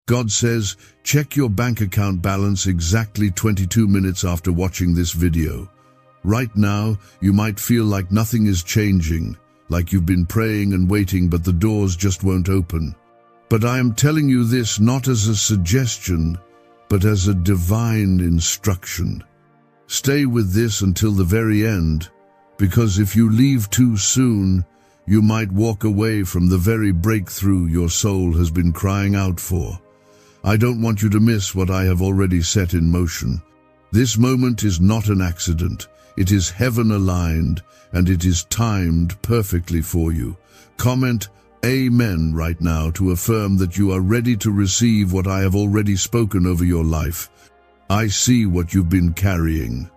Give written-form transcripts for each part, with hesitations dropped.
God says, check your bank account balance exactly 22 minutes after watching this video. Right now, you might feel like nothing is changing, like you've been praying and waiting but the doors just won't open. But I am telling you this not as a suggestion, but as a divine instruction. Stay with this until the very end, because if you leave too soon, you might walk away from the very breakthrough your soul has been crying out for. I don't want you to miss what I have already set in motion. This moment is not an accident. It is heaven-aligned, and it is timed perfectly for you. Comment Amen right now to affirm that you are ready to receive what I have already spoken over your life. I see what you've been carrying.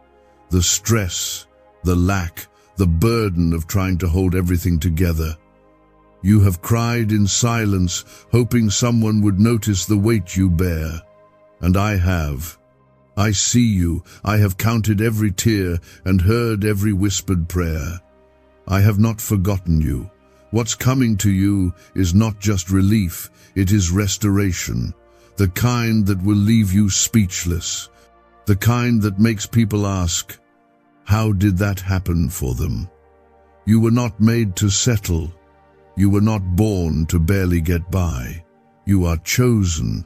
The stress, the lack, the burden of trying to hold everything together. You have cried in silence, hoping someone would notice the weight you bear. And I have. I see you. I have counted every tear and heard every whispered prayer. I have not forgotten you. What's coming to you is not just relief, it is restoration. The kind that will leave you speechless. The kind that makes people ask, how did that happen for them? You were not made to settle. You were not born to barely get by. You are chosen.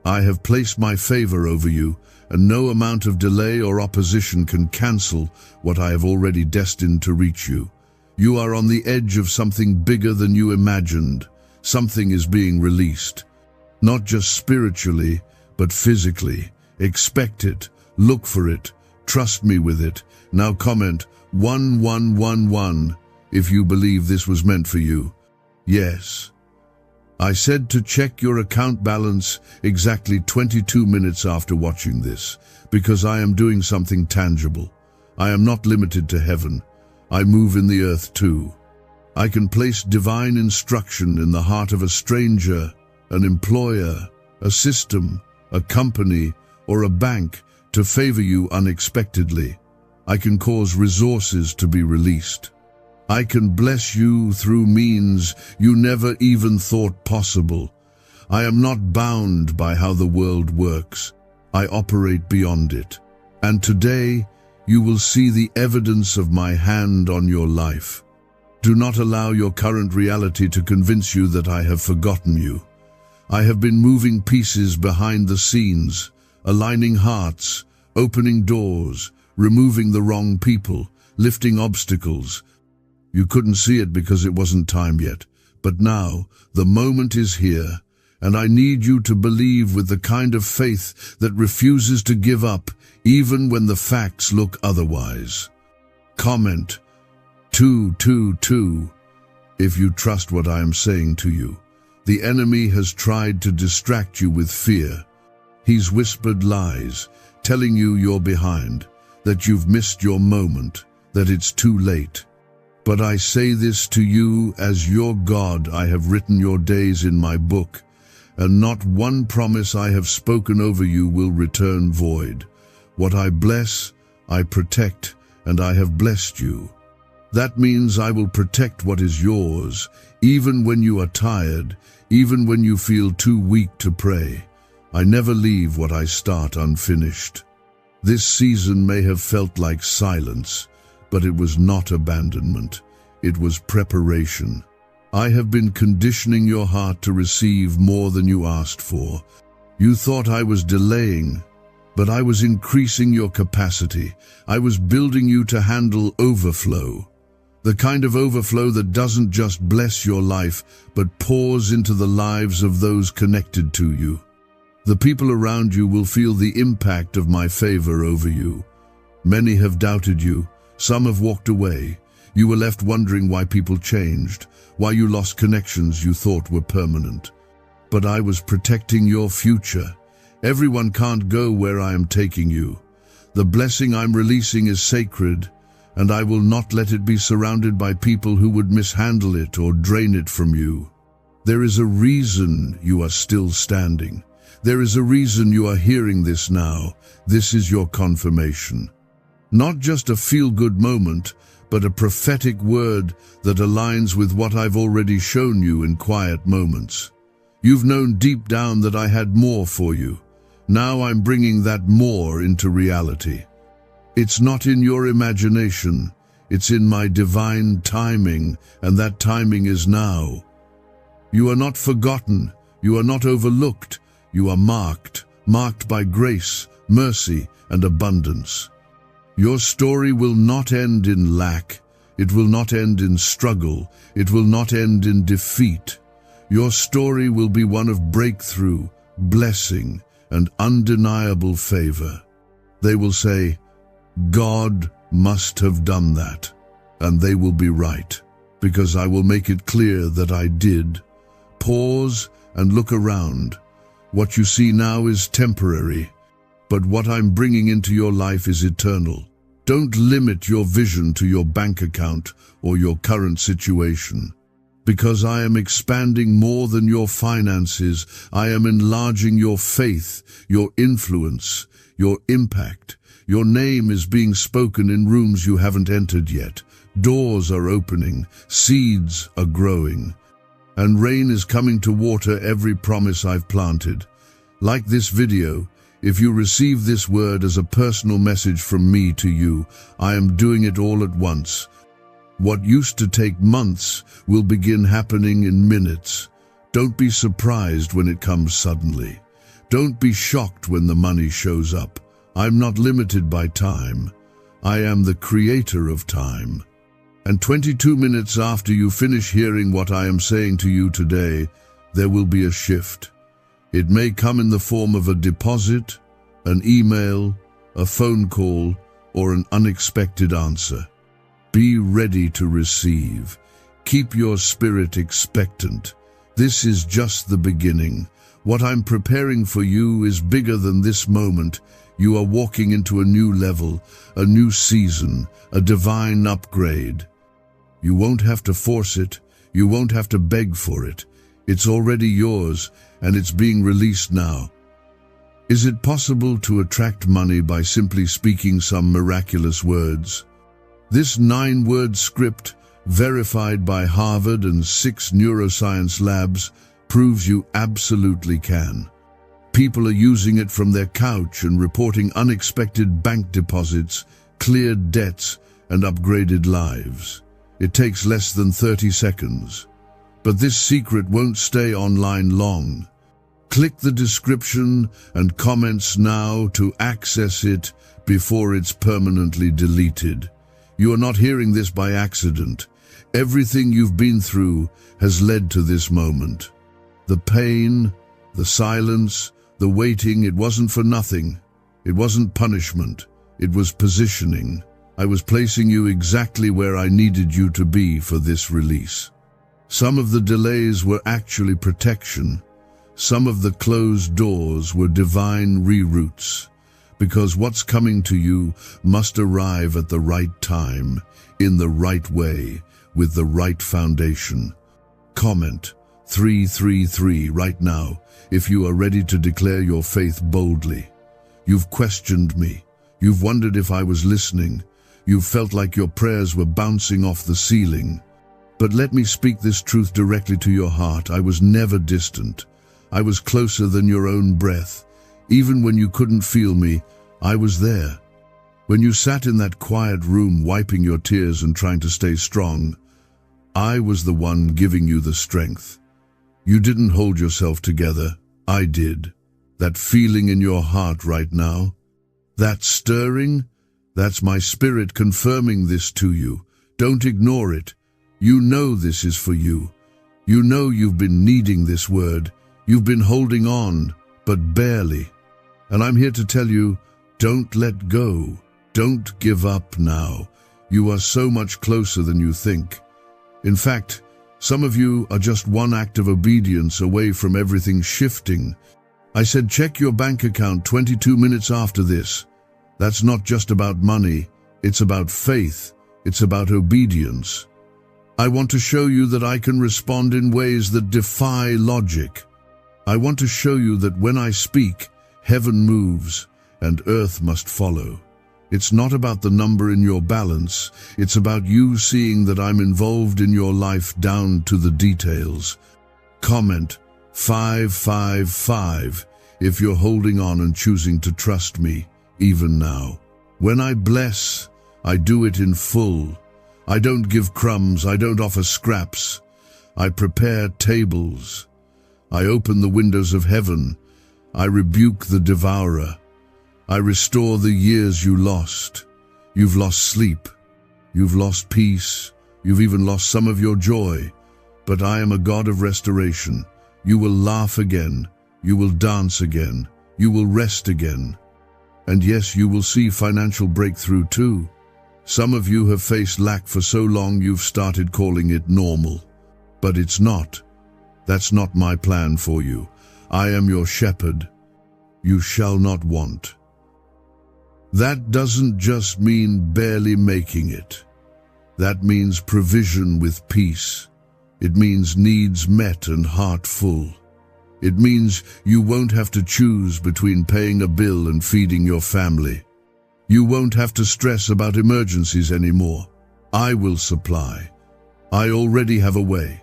I have placed my favor over you, and no amount of delay or opposition can cancel what I have already destined to reach you. You are on the edge of something bigger than you imagined. Something is being released. Not just spiritually, but physically. Expect it. Look for it. Trust me with it. Now comment 1111 if you believe this was meant for you. Yes. I said to check your account balance exactly 22 minutes after watching this, because I am doing something tangible. I am not limited to heaven. I move in the earth too. I can place divine instruction in the heart of a stranger, an employer, a system, a company, or a bank to favor you unexpectedly. I can cause resources to be released. I can bless you through means you never even thought possible. I am not bound by how the world works. I operate beyond it. And today, you will see the evidence of my hand on your life. Do not allow your current reality to convince you that I have forgotten you. I have been moving pieces behind the scenes, aligning hearts, opening doors, removing the wrong people, lifting obstacles. You couldn't see it because it wasn't time yet, but now the moment is here, and I need you to believe with the kind of faith that refuses to give up even when the facts look otherwise. Comment 222 if you trust what I am saying to you. The enemy has tried to distract you with fear. He's whispered lies, telling you you're behind, that you've missed your moment, that it's too late. But I say this to you as your God. I have written your days in my book, and not one promise I have spoken over you will return void. What I bless, I protect, and I have blessed you. That means I will protect what is yours, even when you are tired, even when you feel too weak to pray. I never leave what I start unfinished. This season may have felt like silence, but it was not abandonment. It was preparation. I have been conditioning your heart to receive more than you asked for. You thought I was delaying, but I was increasing your capacity. I was building you to handle overflow. The kind of overflow that doesn't just bless your life, but pours into the lives of those connected to you. The people around you will feel the impact of my favor over you. Many have doubted you. Some have walked away. You were left wondering why people changed, why you lost connections you thought were permanent. But I was protecting your future. Everyone can't go where I am taking you. The blessing I'm releasing is sacred, and I will not let it be surrounded by people who would mishandle it or drain it from you. There is a reason you are still standing. There is a reason you are hearing this now. This is your confirmation. Not just a feel-good moment, but a prophetic word that aligns with what I've already shown you in quiet moments. You've known deep down that I had more for you. Now I'm bringing that more into reality. It's not in your imagination, it's in my divine timing, and that timing is now. You are not forgotten, you are not overlooked, you are marked by grace, mercy, and abundance. Your story will not end in lack, it will not end in struggle, it will not end in defeat. Your story will be one of breakthrough, blessing, and undeniable favor. They will say, God must have done that, and they will be right, because I will make it clear that I did. Pause and look around. What you see now is temporary, but what I'm bringing into your life is eternal. Don't limit your vision to your bank account or your current situation. Because I am expanding more than your finances, I am enlarging your faith, your influence, your impact. Your name is being spoken in rooms you haven't entered yet. Doors are opening, seeds are growing, and rain is coming to water every promise I've planted. Like this video, if you receive this word as a personal message from me to you, I am doing it all at once. What used to take months will begin happening in minutes. Don't be surprised when it comes suddenly. Don't be shocked when the money shows up. I'm not limited by time. I am the creator of time. And 22 minutes after you finish hearing what I am saying to you today, there will be a shift. It may come in the form of a deposit, an email, a phone call, or an unexpected answer. Be ready to receive. Keep your spirit expectant. This is just the beginning. What I'm preparing for you is bigger than this moment. You are walking into a new level, a new season, a divine upgrade. You won't have to force it. You won't have to beg for it. It's already yours, and it's being released now. Is it possible to attract money by simply speaking some miraculous words? This 9-word script, verified by Harvard and 6 neuroscience labs, proves you absolutely can. People are using it from their couch and reporting unexpected bank deposits, cleared debts, and upgraded lives. It takes less than 30 seconds. But this secret won't stay online long. Click the description and comments now to access it before it's permanently deleted. You are not hearing this by accident. Everything you've been through has led to this moment. The pain, the silence, the waiting, it wasn't for nothing. It wasn't punishment. It was positioning. I was placing you exactly where I needed you to be for this release. Some of the delays were actually protection. Some of the closed doors were divine reroutes. Because what's coming to you must arrive at the right time, in the right way, with the right foundation. Comment 333 right now if you are ready to declare your faith boldly. You've questioned me. You've wondered if I was listening. You've felt like your prayers were bouncing off the ceiling. But let me speak this truth directly to your heart. I was never distant. I was closer than your own breath. Even when you couldn't feel me, I was there. When you sat in that quiet room wiping your tears and trying to stay strong, I was the one giving you the strength. You didn't hold yourself together. I did. That feeling in your heart right now, that stirring, that's my spirit confirming this to you. Don't ignore it. You know this is for you. You know you've been needing this word. You've been holding on, but barely. And I'm here to tell you, don't let go. Don't give up now. You are so much closer than you think. In fact, some of you are just one act of obedience away from everything shifting. I said check your bank account 22 minutes after this. That's not just about money. It's about faith. It's about obedience. I want to show you that I can respond in ways that defy logic. I want to show you that when I speak, heaven moves and earth must follow. It's not about the number in your balance. It's about you seeing that I'm involved in your life down to the details. Comment 555 if you're holding on and choosing to trust me, even now. When I bless, I do it in full. I don't give crumbs, I don't offer scraps. I prepare tables. I open the windows of heaven. I rebuke the devourer. I restore the years you lost. You've lost sleep. You've lost peace. You've even lost some of your joy. But I am a God of restoration. You will laugh again. You will dance again. You will rest again. And yes, you will see financial breakthrough too. Some of you have faced lack for so long you've started calling it normal. But it's not. That's not my plan for you. I am your shepherd. You shall not want. That doesn't just mean barely making it. That means provision with peace. It means needs met and heart full. It means you won't have to choose between paying a bill and feeding your family. You won't have to stress about emergencies anymore. I will supply. I already have a way.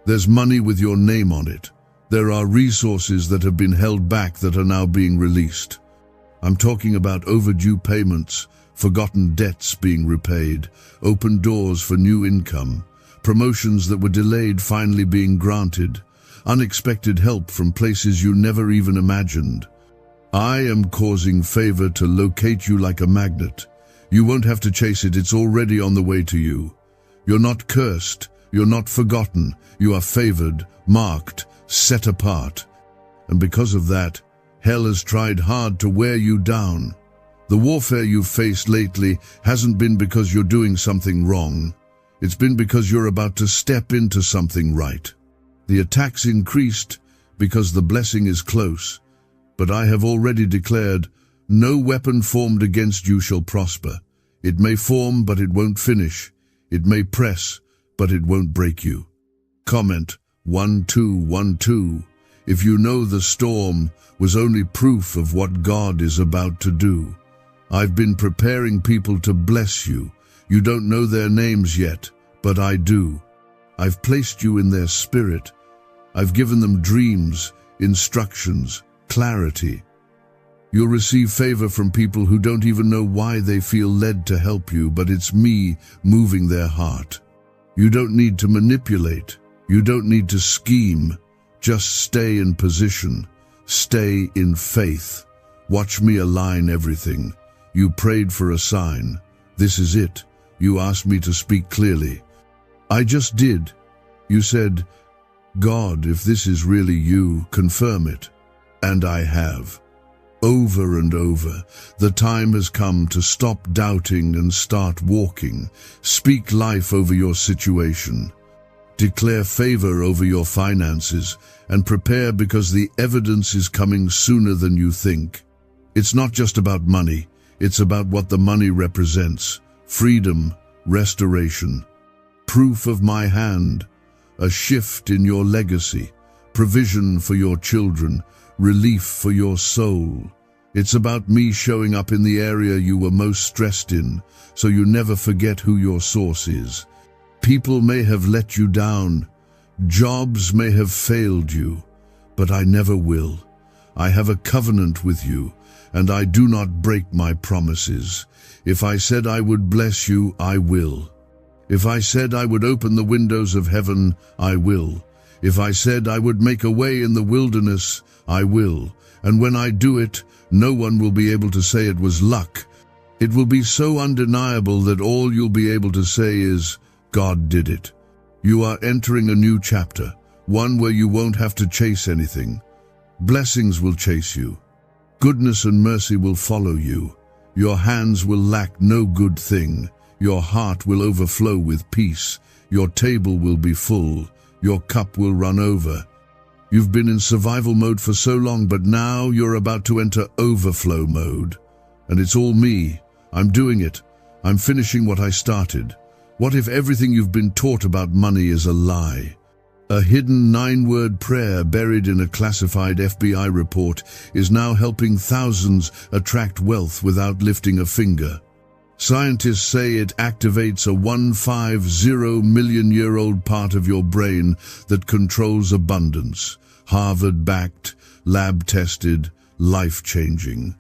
There's money with your name on it. There are resources that have been held back that are now being released. I'm talking about overdue payments, forgotten debts being repaid, open doors for new income, promotions that were delayed finally being granted, unexpected help from places you never even imagined. I am causing favor to locate you like a magnet. You won't have to chase it, it's already on the way to you. You're not cursed, you're not forgotten, you are favored, marked, set apart. And because of that, hell has tried hard to wear you down. The warfare you've faced lately hasn't been because you're doing something wrong. It's been because you're about to step into something right. The attacks increased because the blessing is close. But I have already declared, no weapon formed against you shall prosper. It may form, but it won't finish. It may press, but it won't break you. Comment 1212 if you know the storm was only proof of what God is about to do. I've been preparing people to bless you. You don't know their names yet, but I do. I've placed you in their spirit. I've given them dreams, instructions, clarity. You'll receive favor from people who don't even know why they feel led to help you, but it's me moving their heart. You don't need to manipulate. You don't need to scheme. Just stay in position. Stay in faith. Watch me align everything. You prayed for a sign. This is it. You asked me to speak clearly. I just did. You said, God, if this is really you, confirm it. And I have. Over and over, the time has come to stop doubting and start walking. Speak life over your situation. Declare favor over your finances and prepare because the evidence is coming sooner than you think. It's not just about money. It's about what the money represents. Freedom, restoration, proof of my hand, a shift in your legacy, provision for your children, relief for your soul. It's about me showing up in the area you were most stressed in, so you never forget who your source is. People may have let you down. Jobs may have failed you, but I never will. I have a covenant with you, and I do not break my promises. If I said I would bless you, I will. If I said I would open the windows of heaven, I will. If I said I would make a way in the wilderness, I will. And when I do it, no one will be able to say it was luck. It will be so undeniable that all you'll be able to say is, God did it. You are entering a new chapter, one where you won't have to chase anything. Blessings will chase you. Goodness and mercy will follow you. Your hands will lack no good thing. Your heart will overflow with peace. Your table will be full. Your cup will run over. You've been in survival mode for so long, but now you're about to enter overflow mode. And it's all me. I'm doing it. I'm finishing what I started. What if everything you've been taught about money is a lie? A hidden 9-word prayer buried in a classified FBI report is now helping thousands attract wealth without lifting a finger. Scientists say it activates a 150 million-year-old part of your brain that controls abundance. Harvard-backed, lab-tested, life-changing.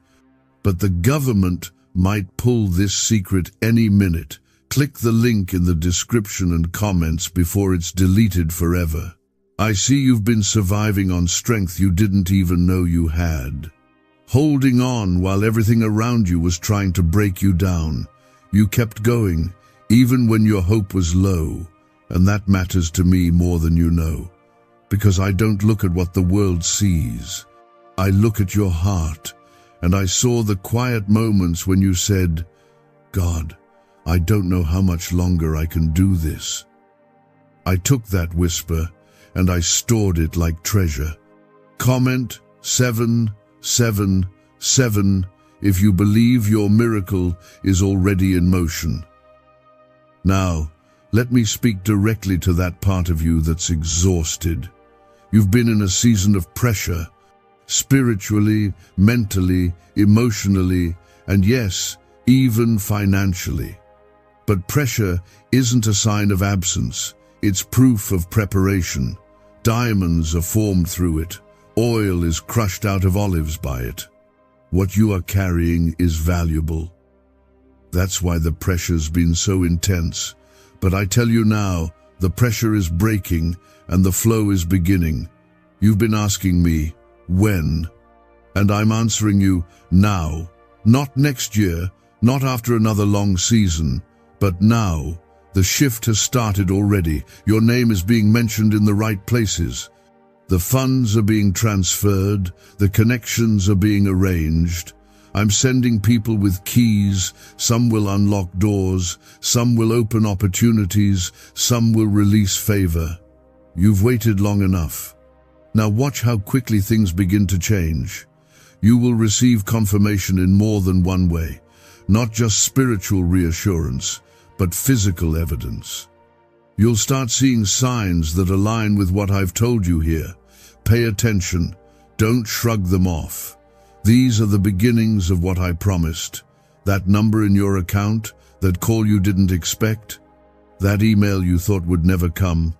But the government might pull this secret any minute. Click the link in the description and comments before it's deleted forever. I see you've been surviving on strength you didn't even know you had. Holding on while everything around you was trying to break you down. You kept going, even when your hope was low. And that matters to me more than you know. Because I don't look at what the world sees. I look at your heart. And I saw the quiet moments when you said, God, I don't know how much longer I can do this. I took that whisper and I stored it like treasure. Comment 777 if you believe your miracle is already in motion. Now, let me speak directly to that part of you that's exhausted. You've been in a season of pressure, spiritually, mentally, emotionally, and yes, even financially. But pressure isn't a sign of absence. It's proof of preparation. Diamonds are formed through it. Oil is crushed out of olives by it. What you are carrying is valuable. That's why the pressure's been so intense. But I tell you now, the pressure is breaking and the flow is beginning. You've been asking me, when? And I'm answering you, now. Not next year, not after another long season, but now. The shift has started already. Your name is being mentioned in the right places. The funds are being transferred. The connections are being arranged. I'm sending people with keys. Some will unlock doors. Some will open opportunities. Some will release favor. You've waited long enough. Now watch how quickly things begin to change. You will receive confirmation in more than one way. Not just spiritual reassurance, but physical evidence. You'll start seeing signs that align with what I've told you here. Pay attention. Don't shrug them off. These are the beginnings of what I promised. That number in your account, that call you didn't expect, that email you thought would never come.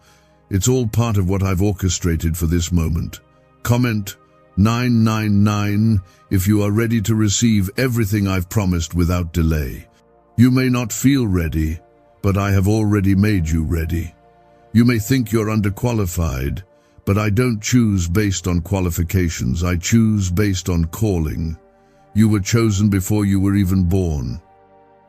It's all part of what I've orchestrated for this moment. Comment 999 if you are ready to receive everything I've promised without delay. You may not feel ready, but I have already made you ready. You may think you're underqualified, but I don't choose based on qualifications. I choose based on calling. You were chosen before you were even born.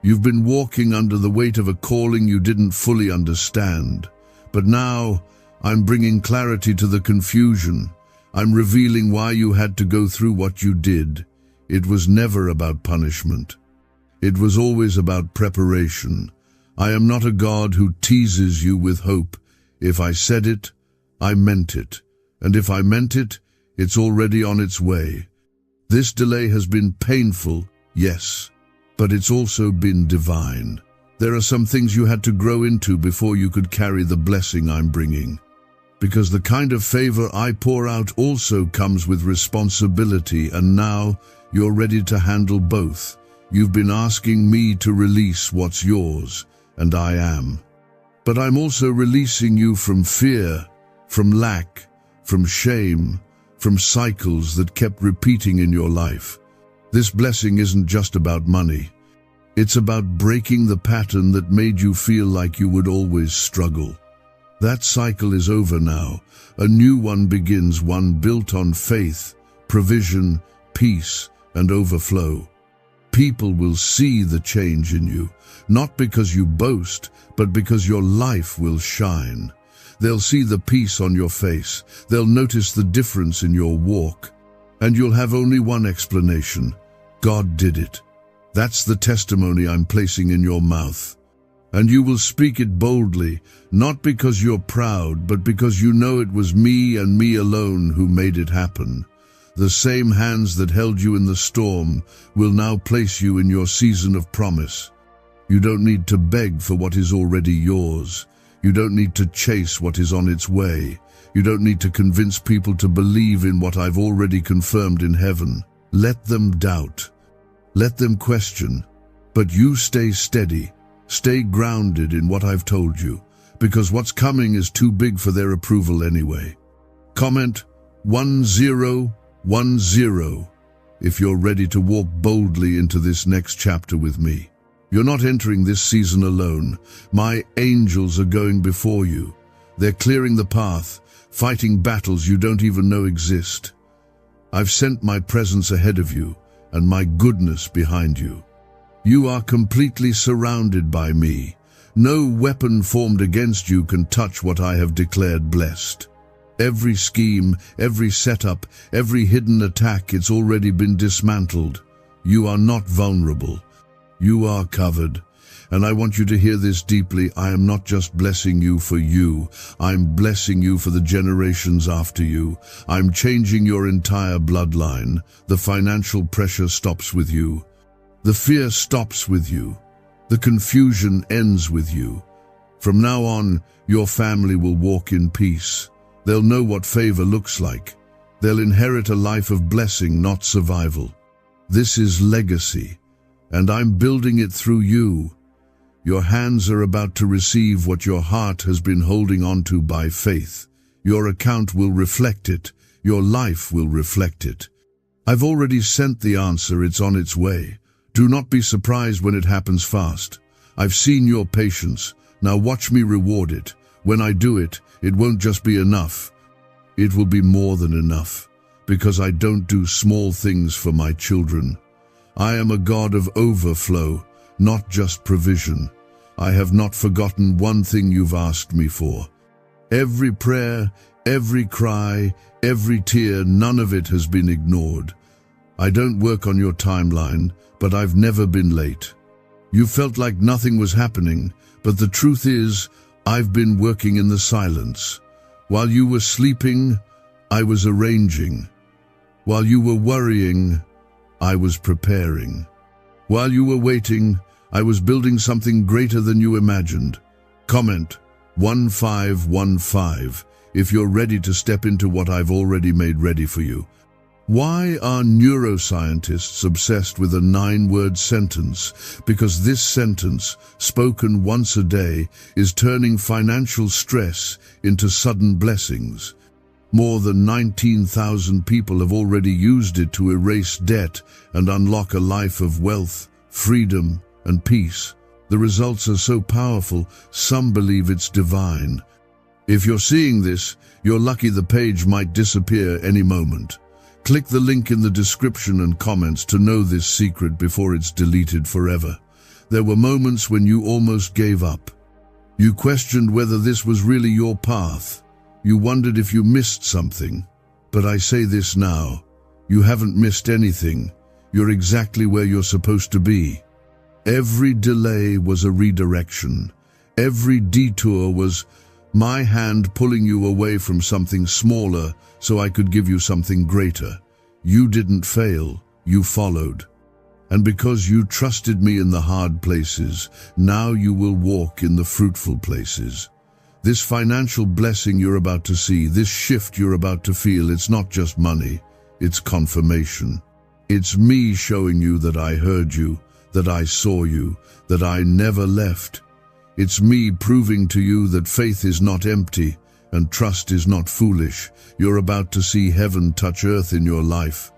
You've been walking under the weight of a calling you didn't fully understand. But now, I'm bringing clarity to the confusion. I'm revealing why you had to go through what you did. It was never about punishment. It was always about preparation. I am not a God who teases you with hope. If I said it, I meant it. And if I meant it, it's already on its way. This delay has been painful, yes, but it's also been divine. There are some things you had to grow into before you could carry the blessing I'm bringing. Because the kind of favor I pour out also comes with responsibility, and now you're ready to handle both. You've been asking me to release what's yours, and I am. But I'm also releasing you from fear, from lack, from shame, from cycles that kept repeating in your life. This blessing isn't just about money. It's about breaking the pattern that made you feel like you would always struggle. That cycle is over now. A new one begins, one built on faith, provision, peace, and overflow. People will see the change in you, not because you boast, but because your life will shine. They'll see the peace on your face. They'll notice the difference in your walk. And you'll have only one explanation. God did it. That's the testimony I'm placing in your mouth. And you will speak it boldly, not because you're proud, but because you know it was me and me alone who made it happen. The same hands that held you in the storm will now place you in your season of promise. You don't need to beg for what is already yours. You don't need to chase what is on its way. You don't need to convince people to believe in what I've already confirmed in heaven. Let them doubt. Let them question. But you stay steady. Stay grounded in what I've told you, because what's coming is too big for their approval anyway. Comment 1010 if you're ready to walk boldly into this next chapter with me. You're not entering this season alone. My angels are going before you. They're clearing the path, fighting battles you don't even know exist. I've sent my presence ahead of you and my goodness behind you. You are completely surrounded by me. No weapon formed against you can touch what I have declared blessed. Every scheme, every setup, every hidden attack, it's already been dismantled. You are not vulnerable. You are covered. And I want you to hear this deeply. I am not just blessing you for you. I'm blessing you for the generations after you. I'm changing your entire bloodline. The financial pressure stops with you. The fear stops with you. The confusion ends with you. From now on, your family will walk in peace. They'll know what favor looks like. They'll inherit a life of blessing, not survival. This is legacy, and I'm building it through you. Your hands are about to receive what your heart has been holding on to by faith. Your account will reflect it. Your life will reflect it. I've already sent the answer. It's on its way. Do not be surprised when it happens fast. I've seen your patience. Now watch me reward it. When I do it, it won't just be enough. It will be more than enough, because I don't do small things for my children. I am a God of overflow, not just provision. I have not forgotten one thing you've asked me for. Every prayer, every cry, every tear, none of it has been ignored. I don't work on your timeline, but I've never been late. You felt like nothing was happening, but the truth is, I've been working in the silence. While you were sleeping, I was arranging. While you were worrying, I was preparing. While you were waiting, I was building something greater than you imagined. Comment 1515 if you're ready to step into what I've already made ready for you. Why are neuroscientists obsessed with a 9-word sentence? Because this sentence, spoken once a day, is turning financial stress into sudden blessings. More than 19,000 people have already used it to erase debt and unlock a life of wealth, freedom, and peace. The results are so powerful, some believe it's divine. If you're seeing this, you're lucky. The page might disappear any moment. Click the link in the description and comments to know this secret before it's deleted forever. There were moments when you almost gave up. You questioned whether this was really your path. You wondered if you missed something. But I say this now, you haven't missed anything. You're exactly where you're supposed to be. Every delay was a redirection. Every detour was my hand pulling you away from something smaller so I could give you something greater. You didn't fail, you followed. And because you trusted me in the hard places, now you will walk in the fruitful places. This financial blessing you're about to see, this shift you're about to feel, it's not just money, it's confirmation. It's me showing you that I heard you, that I saw you, that I never left. It's me proving to you that faith is not empty and trust is not foolish. You're about to see heaven touch earth in your life.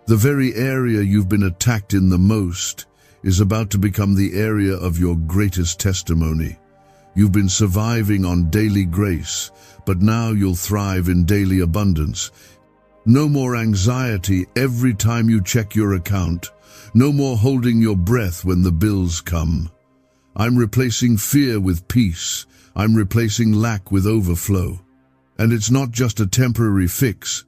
The very area you've been attacked in the most is about to become the area of your greatest testimony. You've been surviving on daily grace, but now you'll thrive in daily abundance. No more anxiety every time you check your account. No more holding your breath when the bills come. I'm replacing fear with peace. I'm replacing lack with overflow. And it's not just a temporary fix.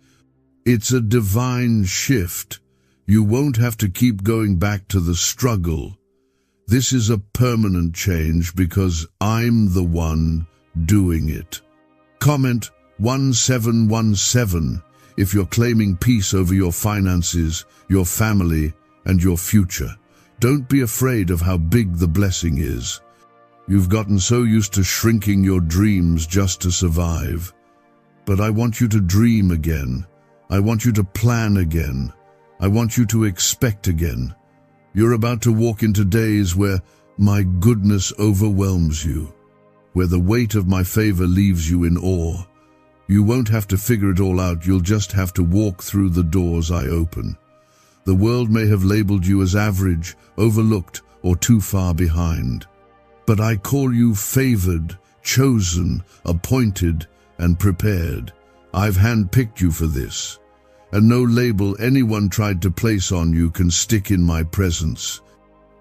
It's a divine shift. You won't have to keep going back to the struggle. This is a permanent change because I'm the one doing it. Comment 1717 if you're claiming peace over your finances, your family, and your future. Don't be afraid of how big the blessing is. You've gotten so used to shrinking your dreams just to survive. But I want you to dream again. I want you to plan again. I want you to expect again. You're about to walk into days where my goodness overwhelms you, where the weight of my favor leaves you in awe. You won't have to figure it all out, you'll just have to walk through the doors I open. The world may have labeled you as average, overlooked, or too far behind. But I call you favored, chosen, appointed, and prepared. I've handpicked you for this. And no label anyone tried to place on you can stick in my presence.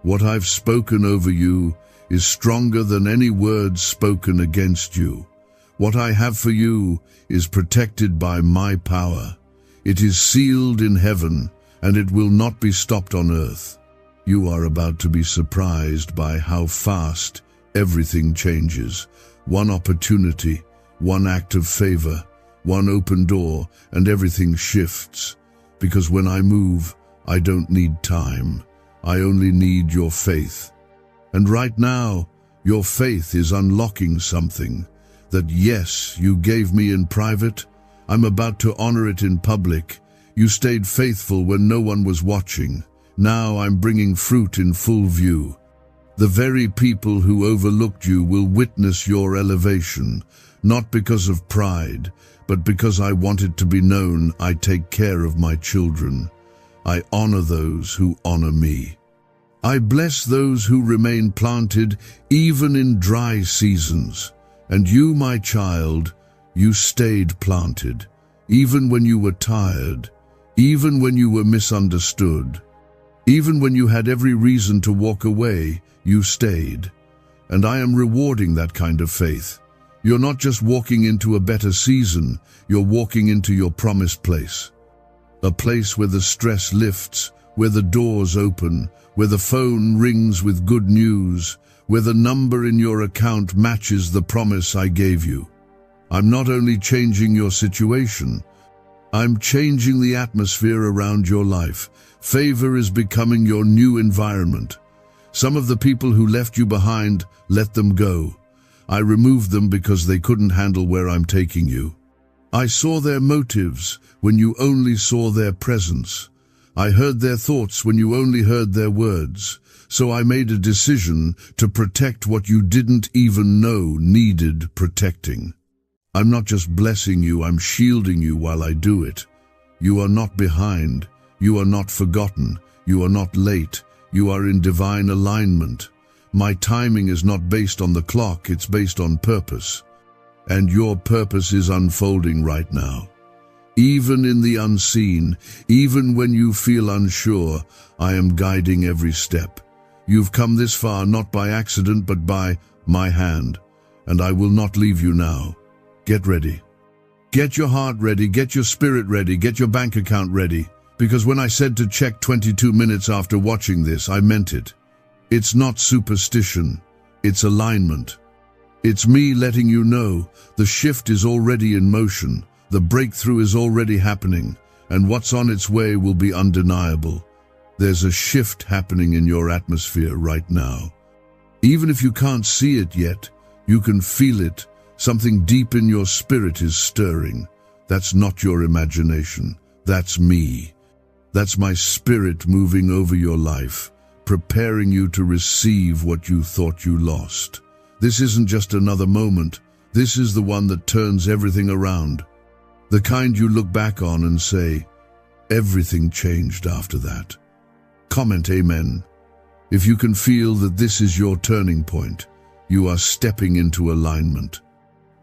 What I've spoken over you is stronger than any words spoken against you. What I have for you is protected by my power. It is sealed in heaven, and it will not be stopped on earth. You are about to be surprised by how fast everything changes. One opportunity, one act of favor, one open door, and everything shifts. Because when I move, I don't need time. I only need your faith. And right now, your faith is unlocking something that, yes, you gave me in private. I'm about to honor it in public. You stayed faithful when no one was watching. Now I'm bringing fruit in full view. The very people who overlooked you will witness your elevation, not because of pride, but because I want it to be known I take care of my children. I honor those who honor me. I bless those who remain planted even in dry seasons. And you, my child, you stayed planted, even when you were tired, even when you were misunderstood, even when you had every reason to walk away, you stayed. And I am rewarding that kind of faith. You're not just walking into a better season, you're walking into your promised place. A place where the stress lifts, where the doors open, where the phone rings with good news, where the number in your account matches the promise I gave you. I'm not only changing your situation, I'm changing the atmosphere around your life. Favor is becoming your new environment. Some of the people who left you behind, let them go. I removed them because they couldn't handle where I'm taking you. I saw their motives when you only saw their presence. I heard their thoughts when you only heard their words. So I made a decision to protect what you didn't even know needed protecting. I'm not just blessing you, I'm shielding you while I do it. You are not behind. You are not forgotten. You are not late. You are in divine alignment. My timing is not based on the clock, it's based on purpose. And your purpose is unfolding right now. Even in the unseen, even when you feel unsure, I am guiding every step. You've come this far not by accident but by my hand, and I will not leave you now. Get ready. Get your heart ready, get your spirit ready, get your bank account ready, because when I said to check 22 minutes after watching this, I meant it. It's not superstition, it's alignment. It's me letting you know the shift is already in motion, the breakthrough is already happening, and what's on its way will be undeniable. There's a shift happening in your atmosphere right now. Even if you can't see it yet, you can feel it. Something deep in your spirit is stirring. That's not your imagination. That's me. That's my spirit moving over your life, preparing you to receive what you thought you lost. This isn't just another moment. This is the one that turns everything around. The kind you look back on and say, everything changed after that. Comment amen. If you can feel that this is your turning point, you are stepping into alignment.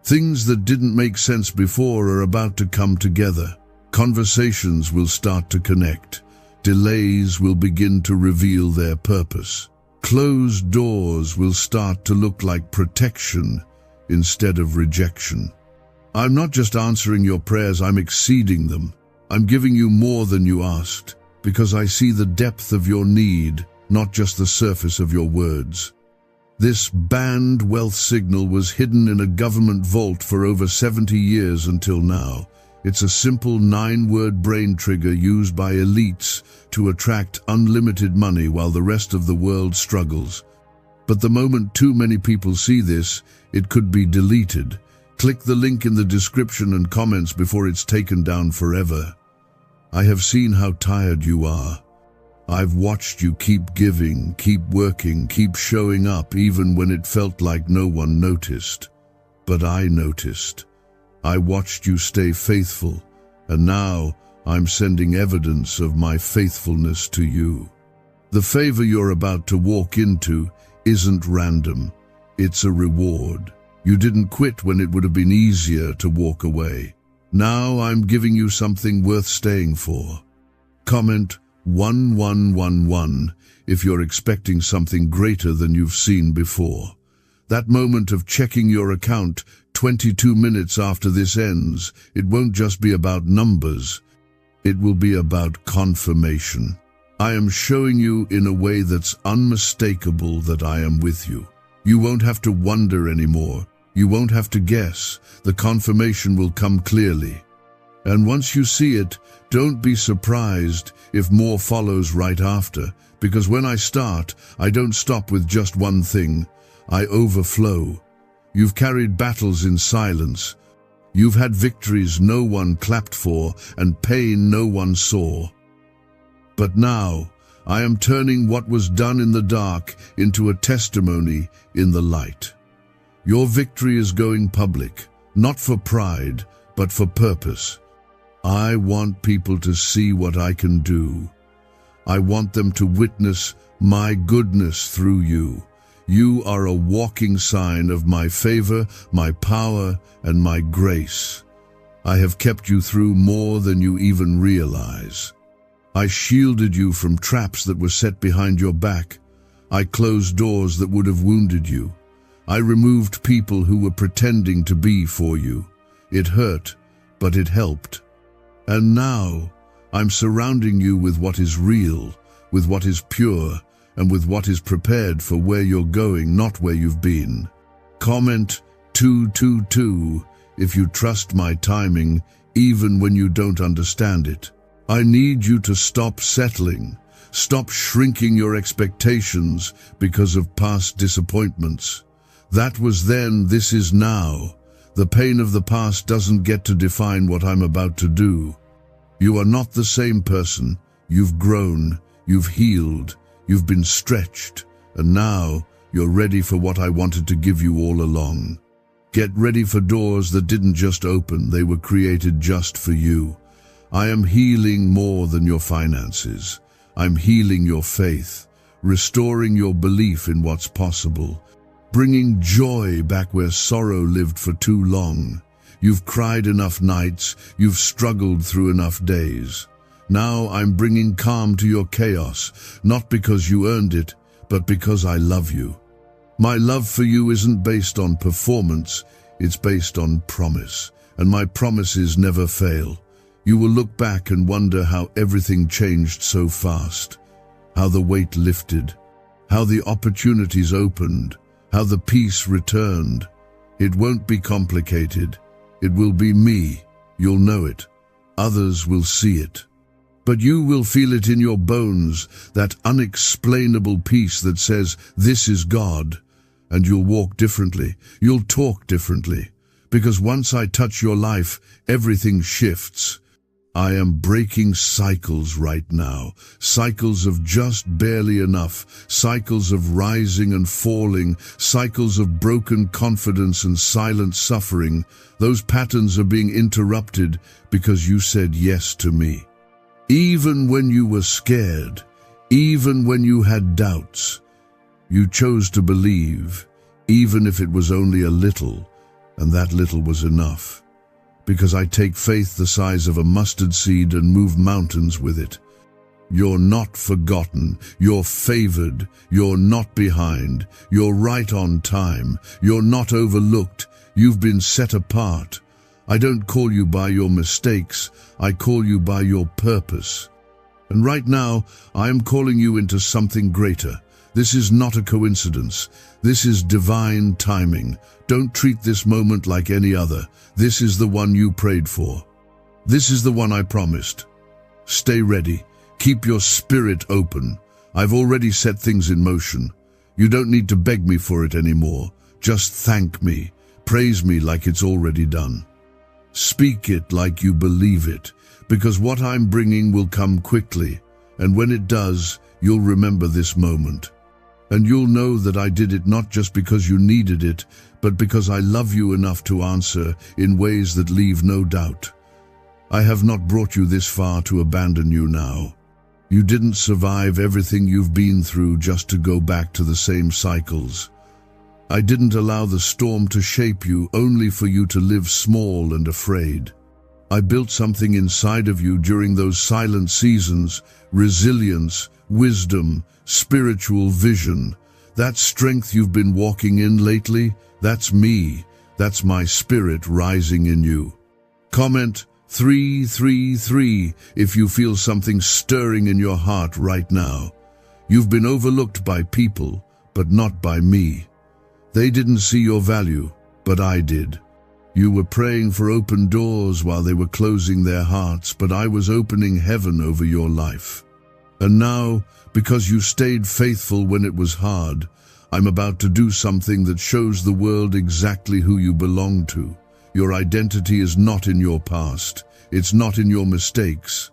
Things that didn't make sense before are about to come together. Conversations will start to connect. Delays will begin to reveal their purpose. Closed doors will start to look like protection instead of rejection. I'm not just answering your prayers, I'm exceeding them. I'm giving you more than you asked, because I see the depth of your need, not just the surface of your words. This banned wealth signal was hidden in a government vault for over 70 years until now. It's a simple 9-word brain trigger used by elites to attract unlimited money while the rest of the world struggles. But the moment too many people see this, it could be deleted. Click the link in the description and comments before it's taken down forever. I have seen how tired you are. I've watched you keep giving, keep working, keep showing up even when it felt like no one noticed. But I noticed. I watched you stay faithful, and now I'm sending evidence of my faithfulness to you. The favor you're about to walk into isn't random. It's a reward. You didn't quit when it would have been easier to walk away. Now I'm giving you something worth staying for. Comment 1111 if you're expecting something greater than you've seen before. That moment of checking your account 22 minutes after this ends, it won't just be about numbers. It will be about confirmation. I am showing you in a way that's unmistakable that I am with you. You won't have to wonder anymore. You won't have to guess. The confirmation will come clearly. And once you see it, don't be surprised if more follows right after, because when I start, I don't stop with just one thing. I overflow. You've carried battles in silence. You've had victories no one clapped for and pain no one saw. But now, I am turning what was done in the dark into a testimony in the light. Your victory is going public, not for pride, but for purpose. I want people to see what I can do. I want them to witness my goodness through you. You are a walking sign of my favor, my power, and my grace. I have kept you through more than you even realize. I shielded you from traps that were set behind your back. I closed doors that would have wounded you. I removed people who were pretending to be for you. It hurt, but it helped. And now, I'm surrounding you with what is real, with what is pure, and with what is prepared for where you're going, not where you've been. Comment 222 if you trust my timing, even when you don't understand it. I need you to stop settling. Stop shrinking your expectations because of past disappointments. That was then, this is now. The pain of the past doesn't get to define what I'm about to do. You are not the same person. You've grown, you've healed, you've been stretched, and now you're ready for what I wanted to give you all along. Get ready for doors that didn't just open, they were created just for you. I am healing more than your finances. I'm healing your faith, restoring your belief in what's possible, bringing joy back where sorrow lived for too long. You've cried enough nights, you've struggled through enough days. Now I'm bringing calm to your chaos, not because you earned it, but because I love you. My love for you isn't based on performance, it's based on promise, and my promises never fail. You will look back and wonder how everything changed so fast, how the weight lifted, how the opportunities opened, how the peace returned. It won't be complicated. It will be me. You'll know it. Others will see it. But you will feel it in your bones, that unexplainable peace that says, this is God. And you'll walk differently. You'll talk differently. Because once I touch your life, everything shifts. I am breaking cycles right now, cycles of just barely enough, cycles of rising and falling, cycles of broken confidence and silent suffering. Those patterns are being interrupted because you said yes to me. Even when you were scared, even when you had doubts, you chose to believe, even if it was only a little, and that little was enough. Because I take faith the size of a mustard seed and move mountains with it. You're not forgotten, you're favored, you're not behind, you're right on time, you're not overlooked, you've been set apart. I don't call you by your mistakes, I call you by your purpose. And right now, I am calling you into something greater. This is not a coincidence. This is divine timing. Don't treat this moment like any other. This is the one you prayed for. This is the one I promised. Stay ready. Keep your spirit open. I've already set things in motion. You don't need to beg me for it anymore. Just thank me. Praise me like it's already done. Speak it like you believe it, because what I'm bringing will come quickly, and when it does, you'll remember this moment. And you'll know that I did it not just because you needed it, but because I love you enough to answer in ways that leave no doubt. I have not brought you this far to abandon you now. You didn't survive everything you've been through just to go back to the same cycles. I didn't allow the storm to shape you only for you to live small and afraid. I built something inside of you during those silent seasons: resilience, wisdom, spiritual vision. That strength you've been walking in lately, that's me. That's my spirit rising in you. Comment 333 if you feel something stirring in your heart right now. You've been overlooked by people, but not by me. They didn't see your value, but I did. You were praying for open doors while they were closing their hearts, but I was opening heaven over your life. And now, because you stayed faithful when it was hard, I'm about to do something that shows the world exactly who you belong to. Your identity is not in your past. It's not in your mistakes.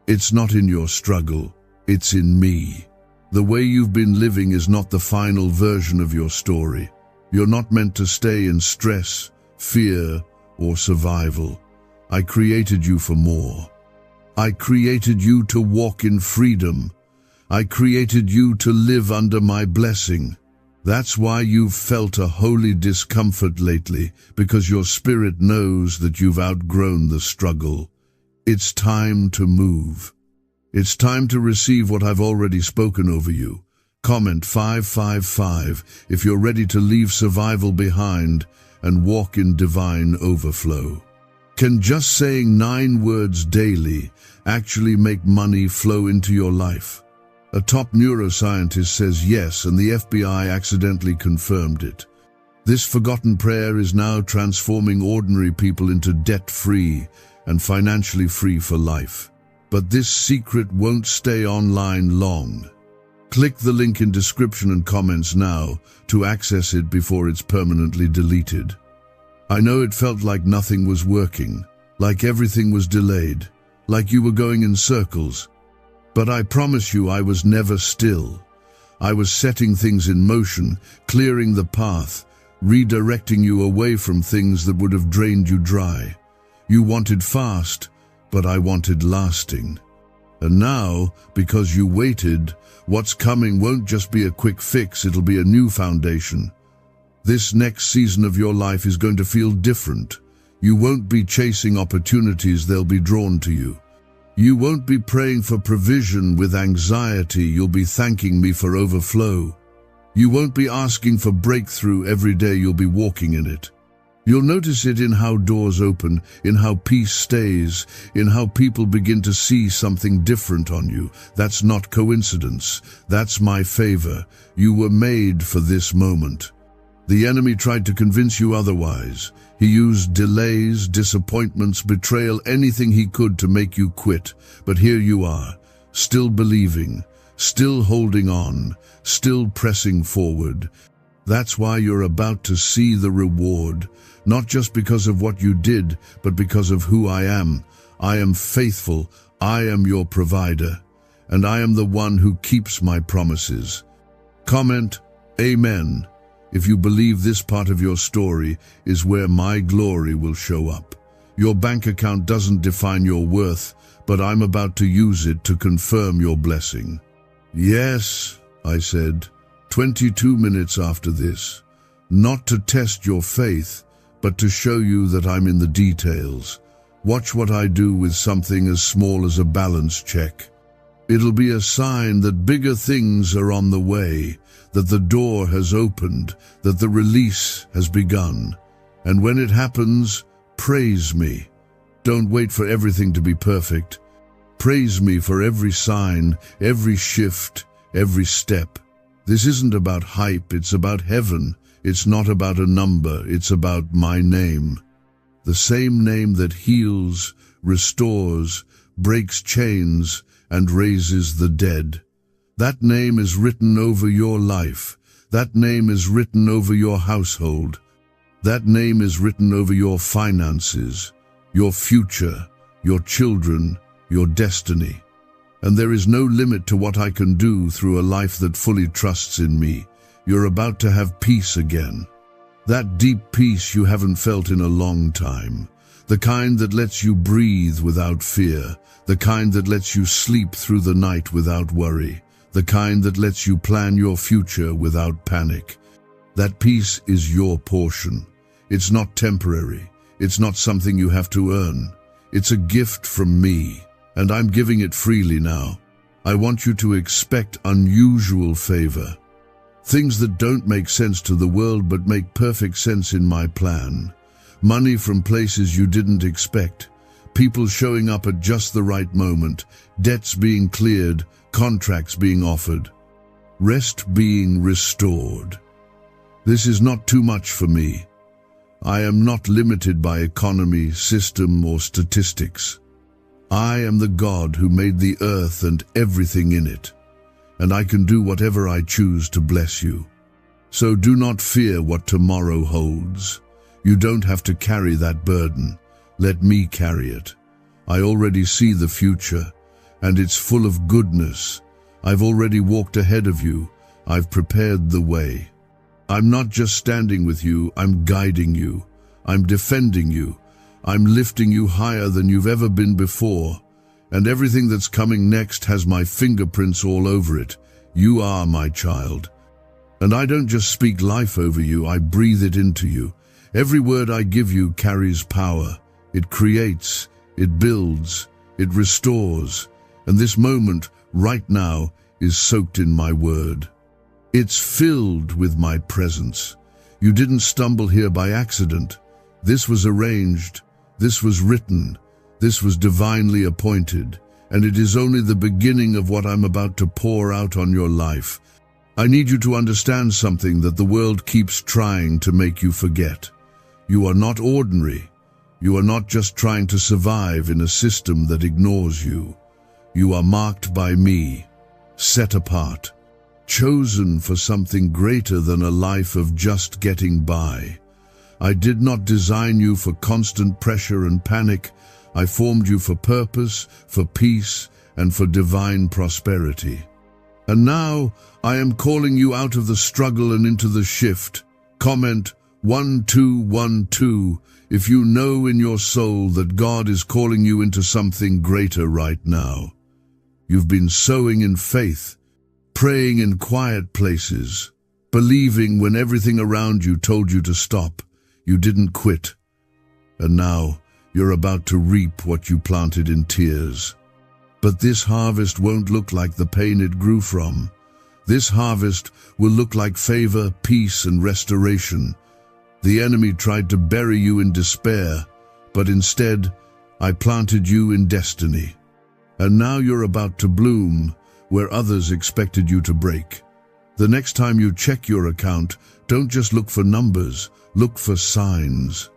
It's not in your struggle. It's in me. The way you've been living is not the final version of your story. You're not meant to stay in stress, fear, or survival. I created you for more. I created you to walk in freedom. I created you to live under my blessing. That's why you've felt a holy discomfort lately, because your spirit knows that you've outgrown the struggle. It's time to move. It's time to receive what I've already spoken over you. Comment 555 if you're ready to leave survival behind and walk in divine overflow. Can just saying 9 words daily actually make money flow into your life? A top neuroscientist says yes, and the FBI accidentally confirmed it. This forgotten prayer is now transforming ordinary people into debt-free and financially free for life. But this secret won't stay online long. Click the link in description and comments now to access it before it's permanently deleted. I know it felt like nothing was working, like everything was delayed, like you were going in circles. But I promise you I was never still. I was setting things in motion, clearing the path, redirecting you away from things that would have drained you dry. You wanted fast, but I wanted lasting. And now, because you waited, what's coming won't just be a quick fix, it'll be a new foundation. This next season of your life is going to feel different. You won't be chasing opportunities, they'll be drawn to you. You won't be praying for provision with anxiety, you'll be thanking me for overflow. You won't be asking for breakthrough every day, you'll be walking in it. You'll notice it in how doors open, in how peace stays, in how people begin to see something different on you. That's not coincidence. That's my favor. You were made for this moment. The enemy tried to convince you otherwise. He used delays, disappointments, betrayal, anything he could to make you quit. But here you are, still believing, still holding on, still pressing forward. That's why you're about to see the reward, not just because of what you did, but because of who I am. I am faithful, I am your provider, and I am the one who keeps my promises. Comment, Amen, if you believe this part of your story is where my glory will show up. Your bank account doesn't define your worth, but I'm about to use it to confirm your blessing. Yes, I said, 22 minutes after this, not to test your faith, but to show you that I'm in the details. Watch what I do with something as small as a balance check. It'll be a sign that bigger things are on the way, that the door has opened, that the release has begun. And when it happens, praise me. Don't wait for everything to be perfect. Praise me for every sign, every shift, every step. This isn't about hype, it's about heaven. It's not about a number, it's about my name. The same name that heals, restores, breaks chains, and raises the dead. That name is written over your life. That name is written over your household. That name is written over your finances, your future, your children, your destiny. And there is no limit to what I can do through a life that fully trusts in me. You're about to have peace again. That deep peace you haven't felt in a long time. The kind that lets you breathe without fear. The kind that lets you sleep through the night without worry. The kind that lets you plan your future without panic. That peace is your portion. It's not temporary. It's not something you have to earn. It's a gift from me, and I'm giving it freely now. I want you to expect unusual favor. Things that don't make sense to the world but make perfect sense in my plan. Money from places you didn't expect. People showing up at just the right moment. Debts being cleared. Contracts being offered. Rest being restored. This is not too much for me. I am not limited by economy, system, or statistics. I am the God who made the earth and everything in it, and I can do whatever I choose to bless you. So do not fear what tomorrow holds. You don't have to carry that burden. Let me carry it. I already see the future, and it's full of goodness. I've already walked ahead of you. I've prepared the way. I'm not just standing with you, I'm guiding you. I'm defending you. I'm lifting you higher than you've ever been before. And everything that's coming next has my fingerprints all over it. You are my child. And I don't just speak life over you, I breathe it into you. Every word I give you carries power. It creates, it builds, it restores. And this moment, right now, is soaked in my word. It's filled with my presence. You didn't stumble here by accident. This was arranged. This was written. This was divinely appointed. And it is only the beginning of what I'm about to pour out on your life. I need you to understand something that the world keeps trying to make you forget. You are not ordinary. You are not just trying to survive in a system that ignores you. You are marked by me, set apart, chosen for something greater than a life of just getting by. I did not design you for constant pressure and panic. I formed you for purpose, for peace, and for divine prosperity. And now I am calling you out of the struggle and into the shift. Comment 1212 if you know in your soul that God is calling you into something greater right now. You've been sowing in faith, praying in quiet places, believing when everything around you told you to stop. You didn't quit. And now you're about to reap what you planted in tears. But this harvest won't look like the pain it grew from. This harvest will look like favor, peace, and restoration. The enemy tried to bury you in despair, but instead, I planted you in destiny. And now you're about to bloom where others expected you to break. The next time you check your account, don't just look for numbers, look for signs.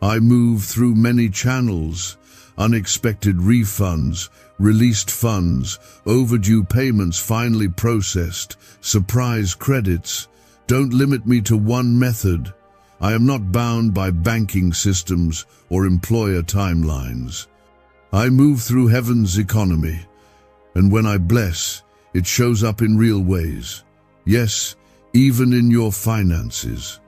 I move through many channels: unexpected refunds, released funds, overdue payments finally processed, surprise credits. Don't limit me to one method. I am not bound by banking systems or employer timelines. I move through heaven's economy, and when I bless, it shows up in real ways. Yes, even in your finances.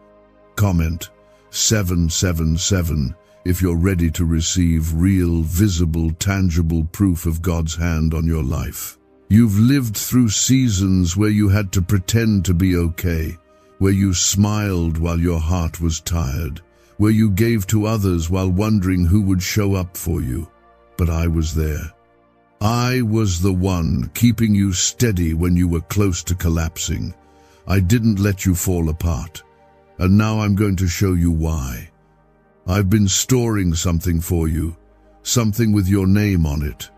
Comment 777 if you're ready to receive real, visible, tangible proof of God's hand on your life. You've lived through seasons where you had to pretend to be okay, where you smiled while your heart was tired, where you gave to others while wondering who would show up for you. But I was there. I was the one keeping you steady when you were close to collapsing. I didn't let you fall apart. And now I'm going to show you why. I've been storing something for you, something with your name on it.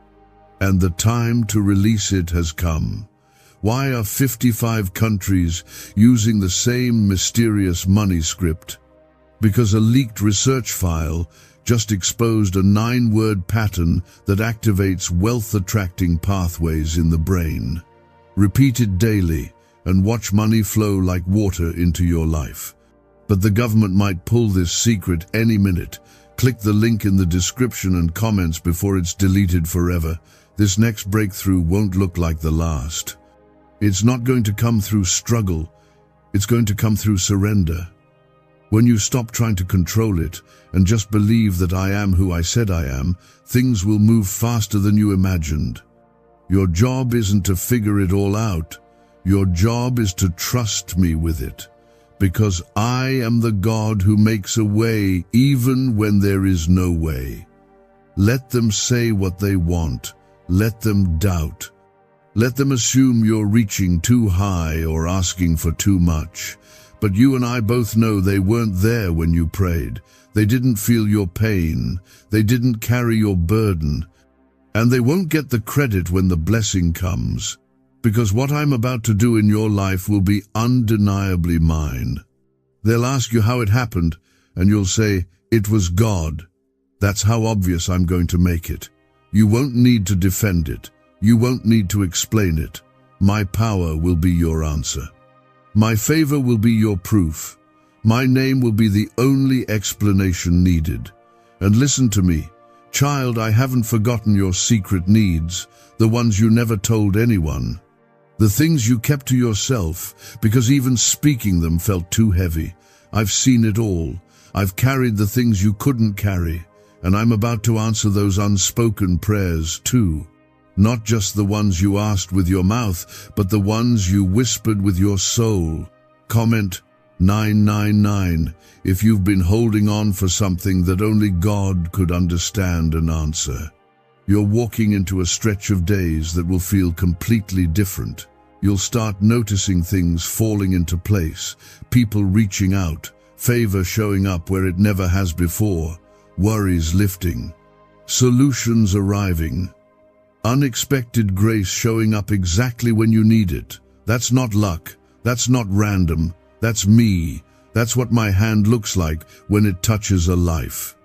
And the time to release it has come. Why are 55 countries using the same mysterious money script? Because a leaked research file just exposed a 9-word pattern that activates wealth-attracting pathways in the brain. Repeat it daily and watch money flow like water into your life. But the government might pull this secret any minute. Click the link in the description and comments before it's deleted forever. This next breakthrough won't look like the last. It's not going to come through struggle. It's going to come through surrender. When you stop trying to control it and just believe that I am who I said I am, things will move faster than you imagined. Your job isn't to figure it all out. Your job is to trust me with it, because I am the God who makes a way even when there is no way. Let them say what they want. Let them doubt. Let them assume you're reaching too high or asking for too much. But you and I both know they weren't there when you prayed. They didn't feel your pain. They didn't carry your burden. And they won't get the credit when the blessing comes, because what I'm about to do in your life will be undeniably mine. They'll ask you how it happened, and you'll say, "It was God." That's how obvious I'm going to make it. You won't need to defend it. You won't need to explain it. My power will be your answer. My favor will be your proof. My name will be the only explanation needed. And listen to me, child, I haven't forgotten your secret needs, the ones you never told anyone. The things you kept to yourself, because even speaking them felt too heavy. I've seen it all. I've carried the things you couldn't carry, and I'm about to answer those unspoken prayers too. Not just the ones you asked with your mouth, but the ones you whispered with your soul. Comment 999 if you've been holding on for something that only God could understand and answer. You're walking into a stretch of days that will feel completely different. You'll start noticing things falling into place, people reaching out, favor showing up where it never has before, worries lifting, solutions arriving. Unexpected grace showing up exactly when you need it. That's not luck. That's not random. That's me. That's what my hand looks like when it touches a life.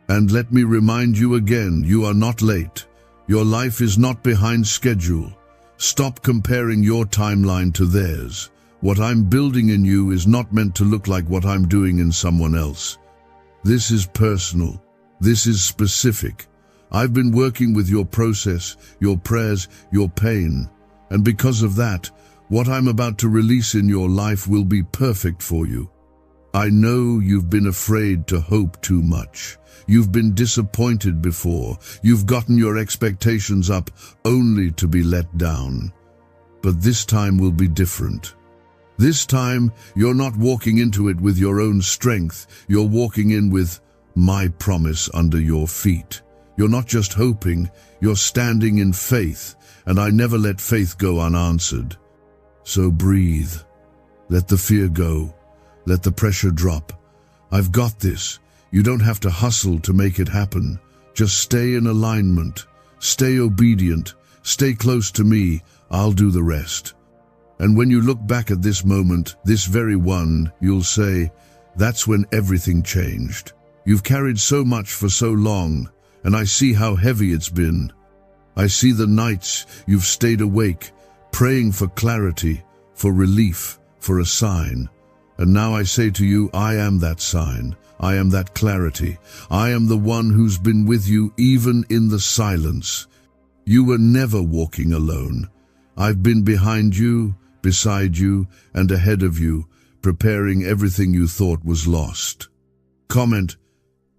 And let me remind you again, you are not late. Your life is not behind schedule. Stop comparing your timeline to theirs. What I'm building in you is not meant to look like what I'm doing in someone else. This is personal. This is specific. I've been working with your process, your prayers, your pain, and because of that, what I'm about to release in your life will be perfect for you. I know you've been afraid to hope too much. You've been disappointed before. You've gotten your expectations up only to be let down. But this time will be different. This time, you're not walking into it with your own strength. You're walking in with my promise under your feet. You're not just hoping, you're standing in faith, and I never let faith go unanswered. So breathe. Let the fear go. Let the pressure drop. I've got this. You don't have to hustle to make it happen. Just stay in alignment. Stay obedient. Stay close to me. I'll do the rest. And when you look back at this moment, this very one, you'll say, that's when everything changed. You've carried so much for so long, and I see how heavy it's been. I see the nights you've stayed awake, praying for clarity, for relief, for a sign. And now I say to you, I am that sign. I am that clarity. I am the one who's been with you even in the silence. You were never walking alone. I've been behind you, beside you, and ahead of you, preparing everything you thought was lost. Comment,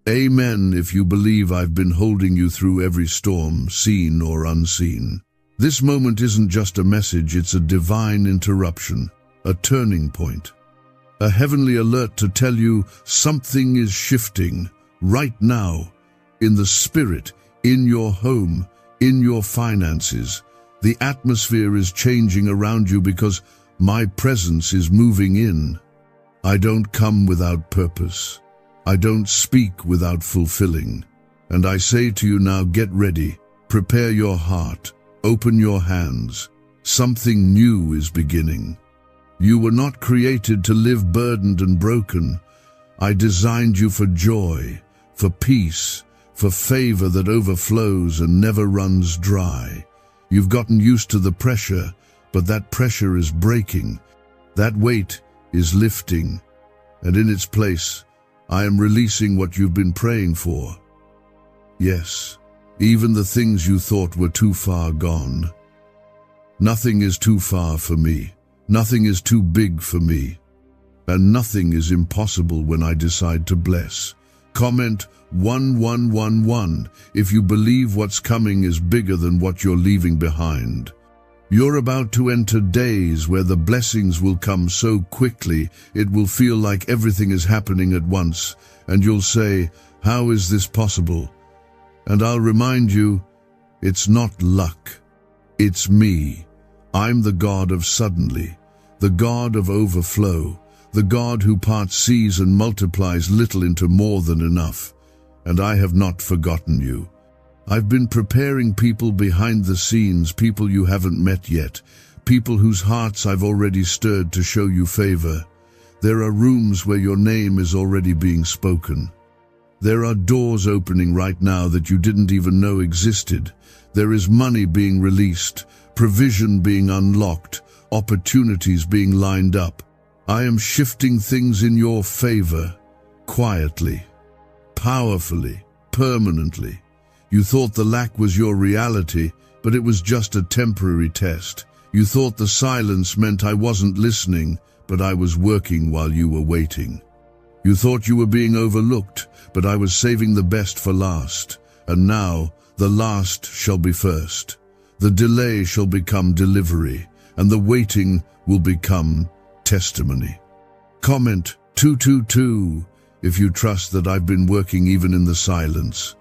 Amen, if you believe I've been holding you through every storm, seen or unseen. This moment isn't just a message, it's a divine interruption, a turning point, a heavenly alert to tell you something is shifting right now, in the spirit, in your home, in your finances. The atmosphere is changing around you because my presence is moving in. I don't come without purpose. I don't speak without fulfilling. And I say to you now, get ready, prepare your heart, open your hands. Something new is beginning. You were not created to live burdened and broken. I designed you for joy, for peace, for favor that overflows and never runs dry. You've gotten used to the pressure, but that pressure is breaking. That weight is lifting, and in its place, I am releasing what you've been praying for. Yes, even the things you thought were too far gone. Nothing is too far for me. Nothing is too big for me. And nothing is impossible when I decide to bless. Comment 1111 if you believe what's coming is bigger than what you're leaving behind. You're about to enter days where the blessings will come so quickly it will feel like everything is happening at once, and you'll say, "How is this possible?" And I'll remind you, it's not luck. It's me. I'm the God of suddenly, the God of overflow, the God who parts seas and multiplies little into more than enough. And I have not forgotten you. I've been preparing people behind the scenes, people you haven't met yet, people whose hearts I've already stirred to show you favor. There are rooms where your name is already being spoken. There are doors opening right now that you didn't even know existed. There is money being released, provision being unlocked, opportunities being lined up. I am shifting things in your favor, quietly, powerfully, permanently. You thought the lack was your reality, but it was just a temporary test. You thought the silence meant I wasn't listening, but I was working while you were waiting. You thought you were being overlooked, but I was saving the best for last. And now, the last shall be first. The delay shall become delivery, and the waiting will become testimony. Comment 222 if you trust that I've been working even in the silence.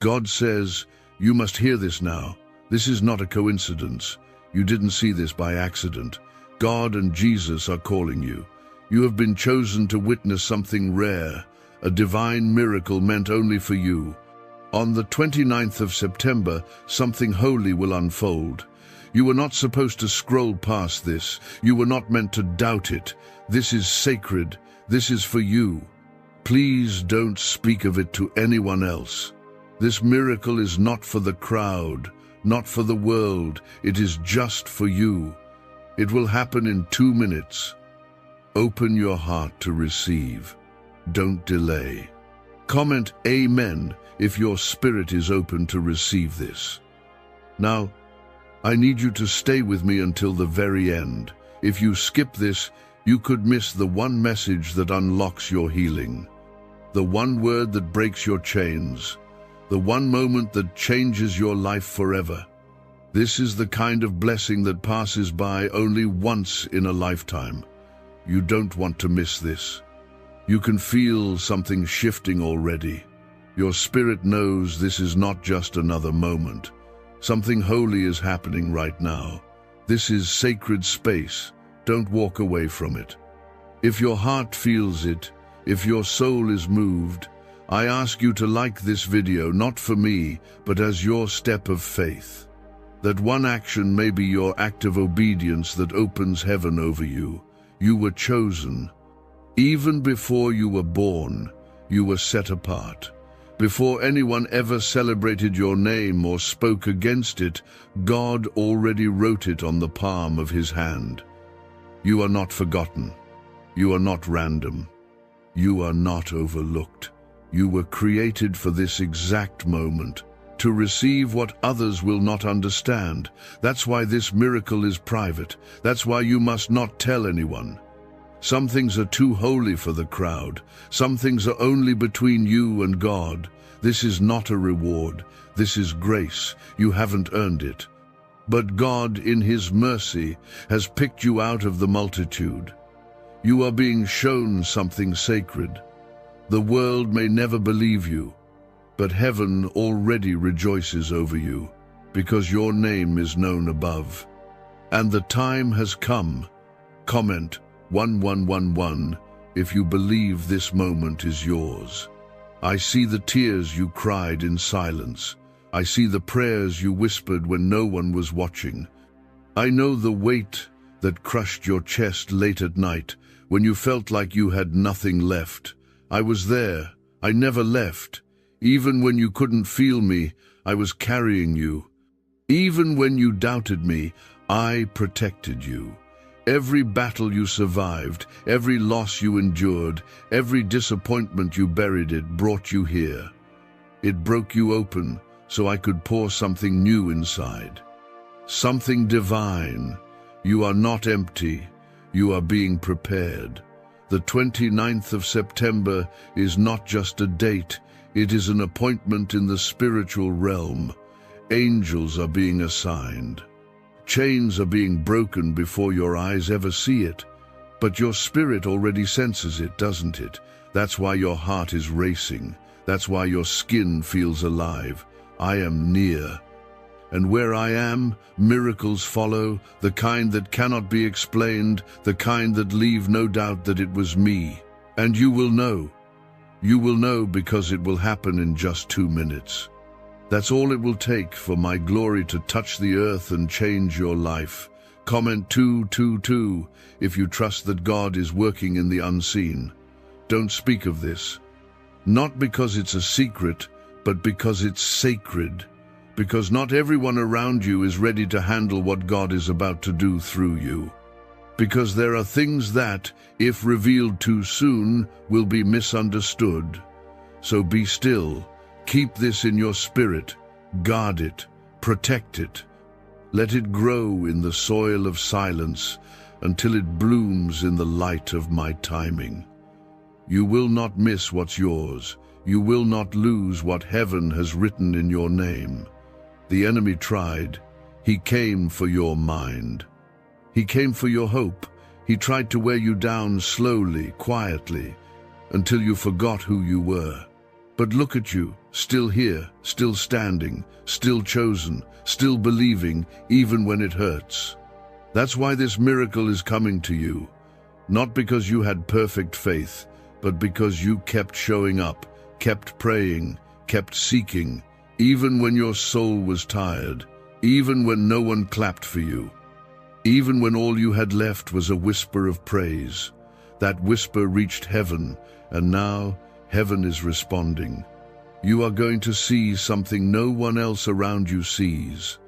God says, you must hear this now. This is not a coincidence. You didn't see this by accident. God and Jesus are calling you. You have been chosen to witness something rare, a divine miracle meant only for you. On the 29th of September, something holy will unfold. You were not supposed to scroll past this. You were not meant to doubt it. This is sacred. This is for you. Please don't speak of it to anyone else. This miracle is not for the crowd, not for the world. It is just for you. It will happen in 2 minutes. Open your heart to receive. Don't delay. Comment Amen if your spirit is open to receive this. Now, I need you to stay with me until the very end. If you skip this, you could miss the one message that unlocks your healing, the one word that breaks your chains, the one moment that changes your life forever. This is the kind of blessing that passes by only once in a lifetime. You don't want to miss this. You can feel something shifting already. Your spirit knows this is not just another moment. Something holy is happening right now. This is sacred space. Don't walk away from it. If your heart feels it, if your soul is moved, I ask you to like this video not for me, but as your step of faith. That one action may be your act of obedience that opens heaven over you. You were chosen. Even before you were born, you were set apart. Before anyone ever celebrated your name or spoke against it, God already wrote it on the palm of his hand. You are not forgotten. You are not random. You are not overlooked. You were created for this exact moment, to receive what others will not understand. That's why this miracle is private. That's why you must not tell anyone. Some things are too holy for the crowd. Some things are only between you and God. This is not a reward. This is grace. You haven't earned it. But God, in his mercy, has picked you out of the multitude. You are being shown something sacred. The world may never believe you, but heaven already rejoices over you, because your name is known above. And the time has come. Comment 1111 if you believe this moment is yours. I see the tears you cried in silence. I see the prayers you whispered when no one was watching. I know the weight that crushed your chest late at night when you felt like you had nothing left. I was there. I never left. Even when you couldn't feel me, I was carrying you. Even when you doubted me, I protected you. Every battle you survived, every loss you endured, every disappointment you buried, it brought you here. It broke you open so I could pour something new inside. Something divine. You are not empty. You are being prepared. The 29th of September is not just a date, it is an appointment in the spiritual realm. Angels are being assigned. Chains are being broken before your eyes ever see it. But your spirit already senses it, doesn't it? That's why your heart is racing. That's why your skin feels alive. I am near. And where I am, miracles follow, the kind that cannot be explained, the kind that leave no doubt that it was me. And you will know. You will know because it will happen in just 2 minutes. That's all it will take for my glory to touch the earth and change your life. Comment 222 if you trust that God is working in the unseen. Don't speak of this. Not because it's a secret, but because it's sacred. Because not everyone around you is ready to handle what God is about to do through you. Because there are things that, if revealed too soon, will be misunderstood. So be still. Keep this in your spirit. Guard it. Protect it. Let it grow in the soil of silence until it blooms in the light of my timing. You will not miss what's yours. You will not lose what heaven has written in your name. The enemy tried. He came for your mind. He came for your hope. He tried to wear you down slowly, quietly, until you forgot who you were. But look at you, still here, still standing, still chosen, still believing, even when it hurts. That's why this miracle is coming to you. Not because you had perfect faith, but because you kept showing up, kept praying, kept seeking, even when your soul was tired, even when no one clapped for you, even when all you had left was a whisper of praise. That whisper reached heaven, and now heaven is responding. You are going to see something no one else around you sees.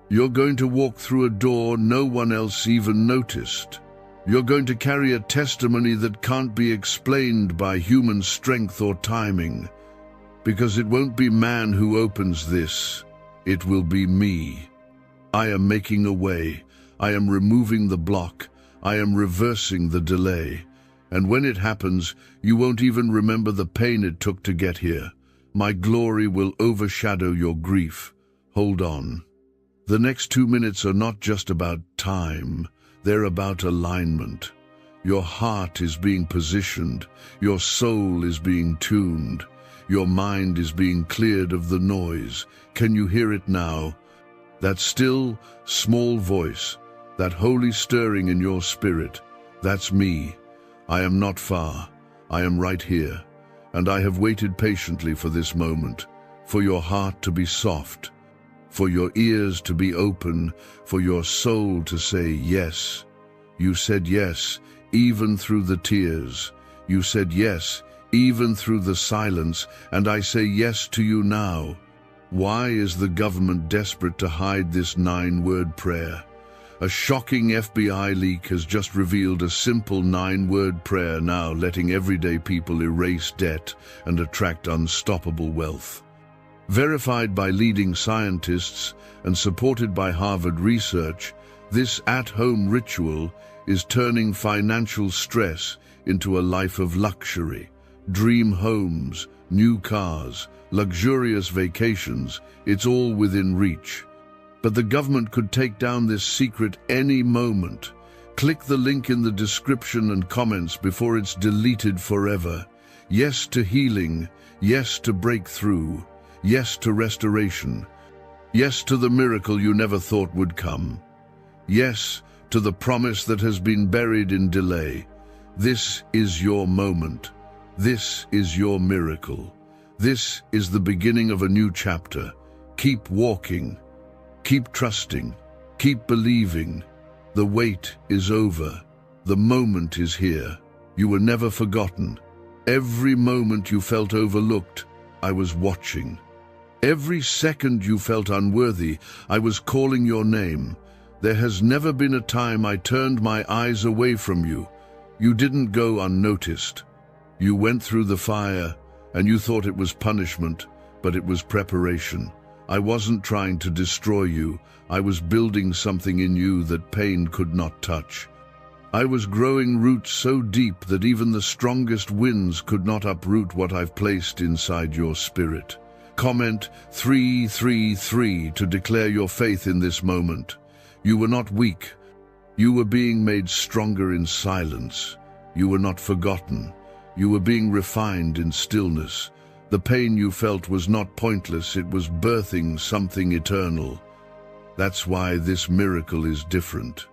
You're going to walk through a door no one else even noticed. You're going to carry a testimony that can't be explained by human strength or timing. Because it won't be man who opens this, it will be me. I am making a way. I am removing the block. I am reversing the delay. And when it happens, you won't even remember the pain it took to get here. My glory will overshadow your grief. Hold on. The next 2 minutes are not just about time. They're about alignment. Your heart is being positioned. Your soul is being tuned. Your mind is being cleared of the noise. Can you hear it now? That still, small voice, that holy stirring in your spirit, that's me. I am not far. I am right here. And I have waited patiently for this moment, for your heart to be soft, for your ears to be open, for your soul to say yes. You said yes, even through the tears. You said yes, even through the silence, and I say yes to you now. Why is the government desperate to hide this 9-word prayer? A shocking FBI leak has just revealed a simple 9-word prayer now letting everyday people erase debt and attract unstoppable wealth. Verified by leading scientists and supported by Harvard research, this at-home ritual is turning financial stress into a life of luxury. Dream homes, new cars, luxurious vacations, it's all within reach. But the government could take down this secret any moment. Click the link in the description and comments before it's deleted forever. Yes to healing, yes to breakthrough, yes to restoration, yes to the miracle you never thought would come. Yes to the promise that has been buried in delay. This is your moment. This is your miracle. This is the beginning of a new chapter. Keep walking. Keep trusting. Keep believing. The wait is over. The moment is here. You were never forgotten. Every moment you felt overlooked, I was watching. Every second you felt unworthy, I was calling your name. There has never been a time I turned my eyes away from you. You didn't go unnoticed. You went through the fire, and you thought it was punishment, but it was preparation. I wasn't trying to destroy you. I was building something in you that pain could not touch. I was growing roots so deep that even the strongest winds could not uproot what I've placed inside your spirit. Comment 333 to declare your faith in this moment. You were not weak. You were being made stronger in silence. You were not forgotten. You were being refined in stillness. The pain you felt was not pointless. It was birthing something eternal. That's why this miracle is different.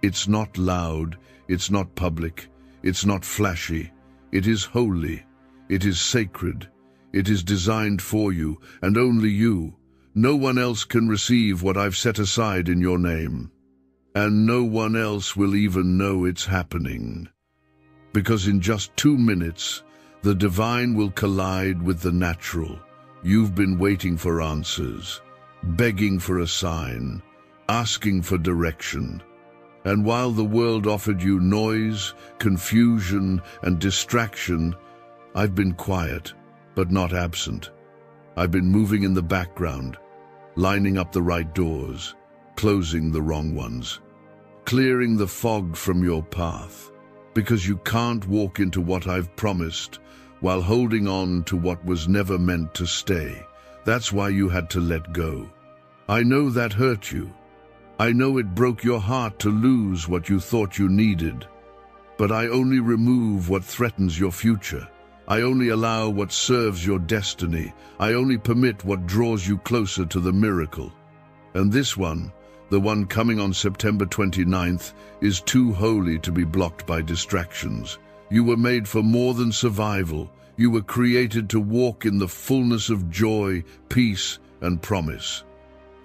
It's not loud, it's not public, it's not flashy. It is holy, it is sacred, it is designed for you, and only you. No one else can receive what I've set aside in your name. And no one else will even know it's happening. Because in just 2 minutes, the divine will collide with the natural. You've been waiting for answers, begging for a sign, asking for direction. And while the world offered you noise, confusion, and distraction, I've been quiet, but not absent. I've been moving in the background, lining up the right doors, closing the wrong ones, clearing the fog from your path, because you can't walk into what I've promised while holding on to what was never meant to stay. That's why you had to let go. I know that hurt you. I know it broke your heart to lose what you thought you needed. But I only remove what threatens your future. I only allow what serves your destiny. I only permit what draws you closer to the miracle. And this one, the one coming on September 29th, is too holy to be blocked by distractions. You were made for more than survival. You were created to walk in the fullness of joy, peace, and promise.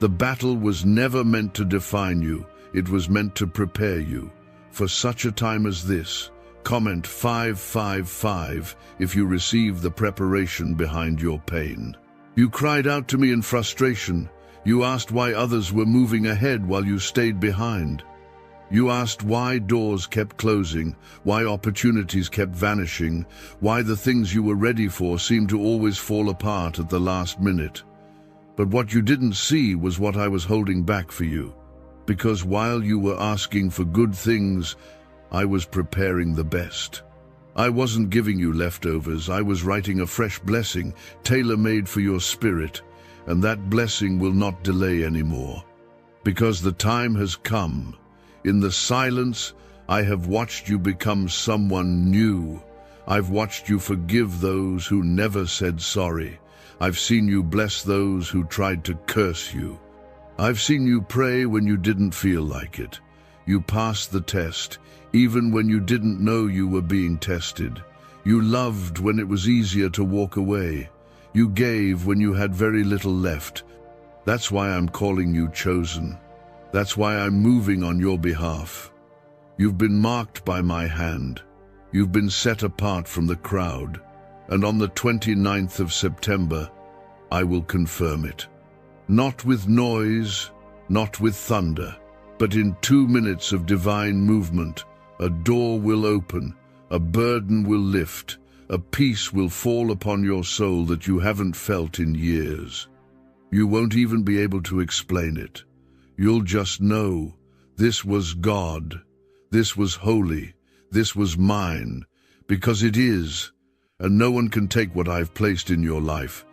The battle was never meant to define you. It was meant to prepare you. For such a time as this, comment 555 if you receive the preparation behind your pain. You cried out to me in frustration. You asked why others were moving ahead while you stayed behind. You asked why doors kept closing, why opportunities kept vanishing, why the things you were ready for seemed to always fall apart at the last minute. But what you didn't see was what I was holding back for you. Because while you were asking for good things, I was preparing the best. I wasn't giving you leftovers. I was writing a fresh blessing, tailor-made for your spirit, and that blessing will not delay anymore. Because the time has come. In the silence, I have watched you become someone new. I've watched you forgive those who never said sorry. I've seen you bless those who tried to curse you. I've seen you pray when you didn't feel like it. You passed the test, even when you didn't know you were being tested. You loved when it was easier to walk away. You gave when you had very little left. That's why I'm calling you chosen. That's why I'm moving on your behalf. You've been marked by my hand. You've been set apart from the crowd. And on the 29th of September, I will confirm it. Not with noise, not with thunder, but in 2 minutes of divine movement, a door will open, a burden will lift, a peace will fall upon your soul that you haven't felt in years. You won't even be able to explain it. You'll just know, this was God, this was holy, this was mine, because it is. And no one can take what I've placed in your life.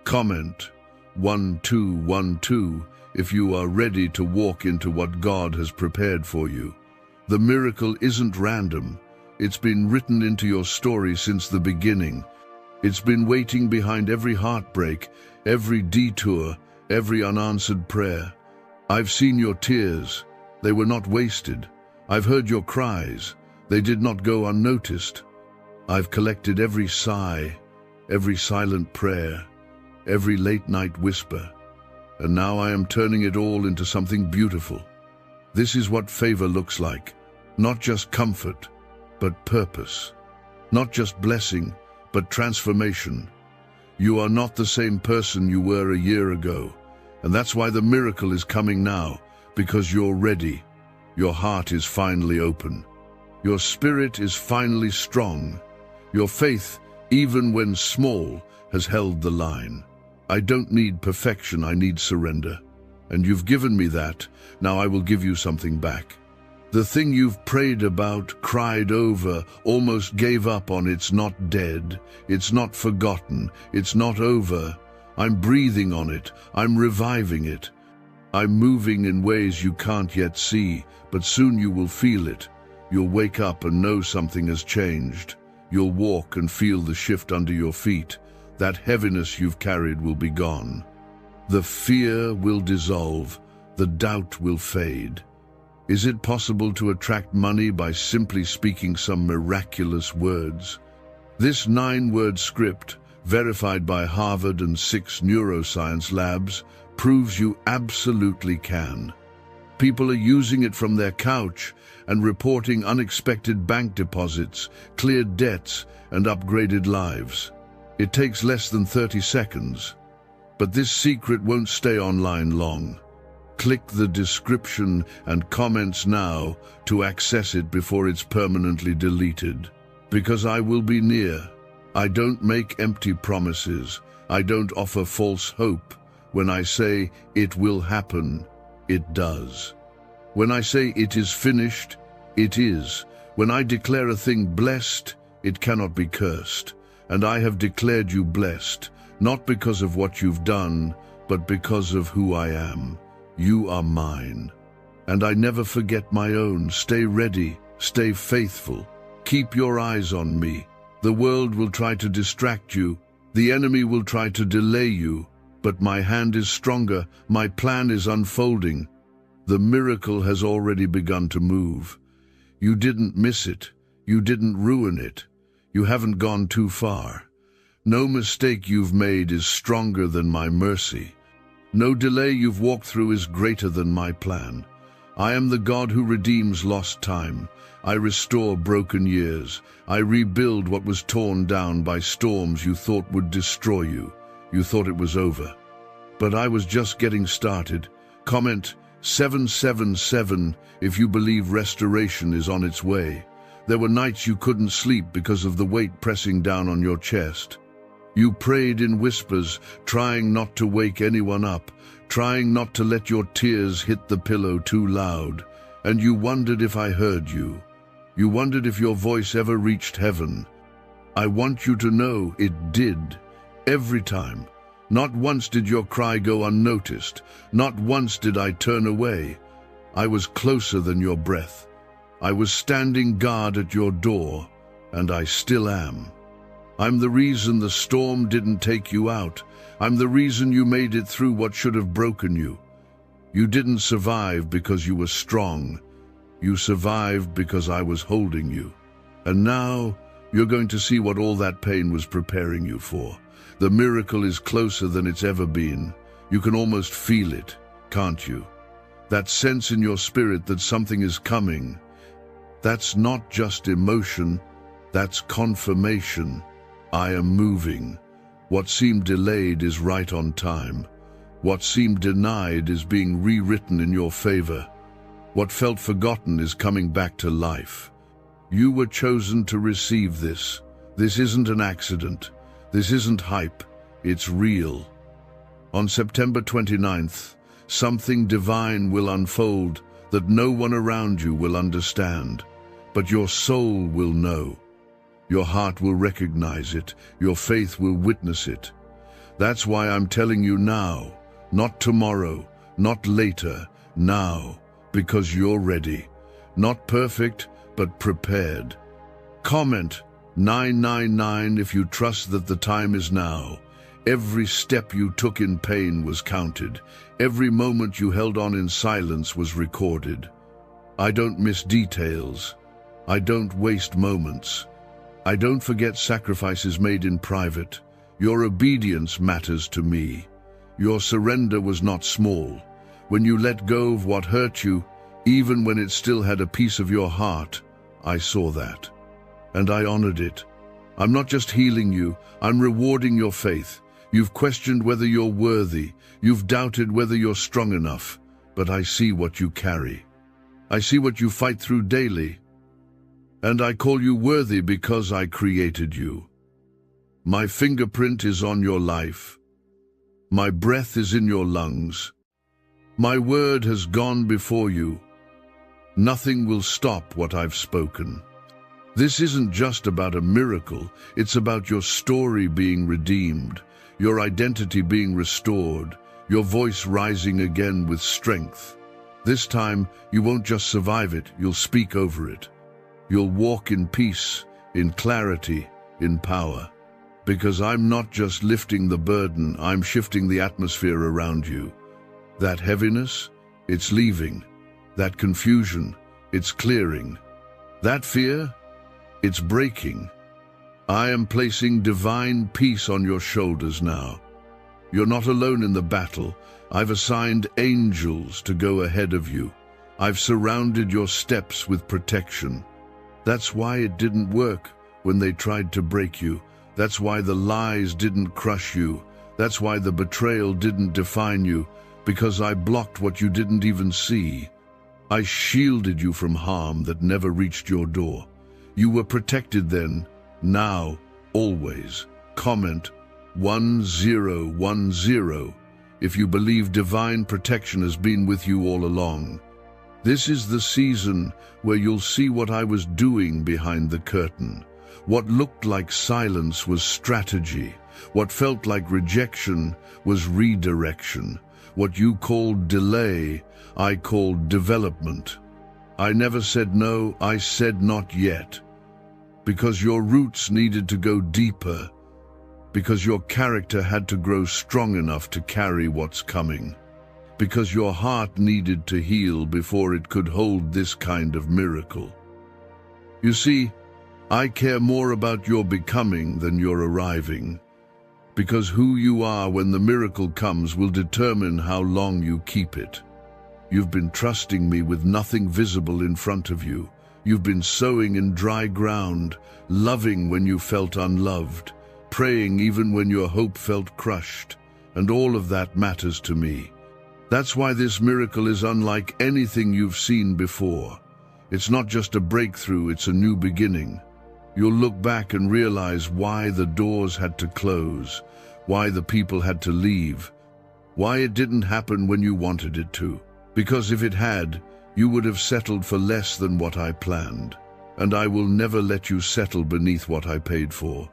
Comment 1212 if you are ready to walk into what God has prepared for you. The miracle isn't random. It's been written into your story since the beginning. It's been waiting behind every heartbreak, every detour, every unanswered prayer. I've seen your tears. They were not wasted. I've heard your cries. They did not go unnoticed. I've collected every sigh, every silent prayer, every late-night whisper, and now I am turning it all into something beautiful. This is what favor looks like. Not just comfort, but purpose. Not just blessing, but transformation. You are not the same person you were a year ago, and that's why the miracle is coming now, because you're ready. Your heart is finally open. Your spirit is finally strong. Your faith, even when small, has held the line. I don't need perfection, I need surrender. And you've given me that, now I will give you something back. The thing you've prayed about, cried over, almost gave up on, it's not dead, it's not forgotten, it's not over. I'm breathing on it, I'm reviving it. I'm moving in ways you can't yet see, but soon you will feel it. You'll wake up and know something has changed. You'll walk and feel the shift under your feet. That heaviness you've carried will be gone. The fear will dissolve, the doubt will fade. Is it possible to attract money by simply speaking some miraculous words? This 9-word script, verified by Harvard and 6 neuroscience labs, proves you absolutely can. People are using it from their couch and reporting unexpected bank deposits, cleared debts, and upgraded lives. It takes less than 30 seconds. But this secret won't stay online long. Click the description and comments now to access it before it's permanently deleted. Because I will be near. I don't make empty promises. I don't offer false hope. When I say it will happen, it does. When I say it is finished, it is. When I declare a thing blessed, it cannot be cursed. And I have declared you blessed, not because of what you've done, but because of who I am. You are mine. And I never forget my own. Stay ready, stay faithful. Keep your eyes on me. The world will try to distract you. The enemy will try to delay you. But my hand is stronger. My plan is unfolding. The miracle has already begun to move. You didn't miss it. You didn't ruin it. You haven't gone too far. No mistake you've made is stronger than my mercy. No delay you've walked through is greater than my plan. I am the God who redeems lost time. I restore broken years. I rebuild what was torn down by storms you thought would destroy you. You thought it was over. But I was just getting started. Comment 777 if you believe restoration is on its way. There were nights you couldn't sleep because of the weight pressing down on your chest. You prayed in whispers, trying not to wake anyone up, trying not to let your tears hit the pillow too loud. And you wondered if I heard you. You wondered if your voice ever reached heaven. I want you to know it did. Every time. Not once did your cry go unnoticed. Not once did I turn away. I was closer than your breath. I was standing guard at your door, and I still am. I'm the reason the storm didn't take you out. I'm the reason you made it through what should have broken you. You didn't survive because you were strong. You survived because I was holding you. And now, you're going to see what all that pain was preparing you for. The miracle is closer than it's ever been. You can almost feel it, can't you? That sense in your spirit that something is coming. That's not just emotion, that's confirmation. I am moving. What seemed delayed is right on time. What seemed denied is being rewritten in your favor. What felt forgotten is coming back to life. You were chosen to receive this. This isn't an accident. This isn't hype. It's real. On September 29th, something divine will unfold that no one around you will understand, but your soul will know. Your heart will recognize it. Your faith will witness it. That's why I'm telling you now, not tomorrow, not later, now, because you're ready. Not perfect, but prepared. Comment 999 if you trust that the time is now. Every step you took in pain was counted. Every moment you held on in silence was recorded. I don't miss details. I don't waste moments. I don't forget sacrifices made in private. Your obedience matters to me. Your surrender was not small. When you let go of what hurt you, even when it still had a piece of your heart, I saw that. And I honored it. I'm not just healing you, I'm rewarding your faith. You've questioned whether you're worthy. You've doubted whether you're strong enough. But I see what you carry. I see what you fight through daily. And I call you worthy because I created you. My fingerprint is on your life. My breath is in your lungs. My word has gone before you. Nothing will stop what I've spoken. This isn't just about a miracle, it's about your story being redeemed, your identity being restored, your voice rising again with strength. This time, you won't just survive it, you'll speak over it. You'll walk in peace, in clarity, in power. Because I'm not just lifting the burden, I'm shifting the atmosphere around you. That heaviness, it's leaving. That confusion, it's clearing. That fear, it's breaking. I am placing divine peace on your shoulders now. You're not alone in the battle. I've assigned angels to go ahead of you. I've surrounded your steps with protection. That's why it didn't work when they tried to break you. That's why the lies didn't crush you. That's why the betrayal didn't define you, because I blocked what you didn't even see. I shielded you from harm that never reached your door. You were protected then, now, always. Comment 1010 if you believe divine protection has been with you all along. This is the season where you'll see what I was doing behind the curtain. What looked like silence was strategy. What felt like rejection was redirection. What you called delay, I called development. I never said no, I said not yet. Because your roots needed to go deeper. Because your character had to grow strong enough to carry what's coming. Because your heart needed to heal before it could hold this kind of miracle. You see, I care more about your becoming than your arriving. Because who you are when the miracle comes will determine how long you keep it. You've been trusting me with nothing visible in front of you. You've been sowing in dry ground, loving when you felt unloved, praying even when your hope felt crushed, and all of that matters to me. That's why this miracle is unlike anything you've seen before. It's not just a breakthrough, it's a new beginning. You'll look back and realize why the doors had to close, why the people had to leave, why it didn't happen when you wanted it to. Because if it had, you would have settled for less than what I planned. And I will never let you settle beneath what I paid for.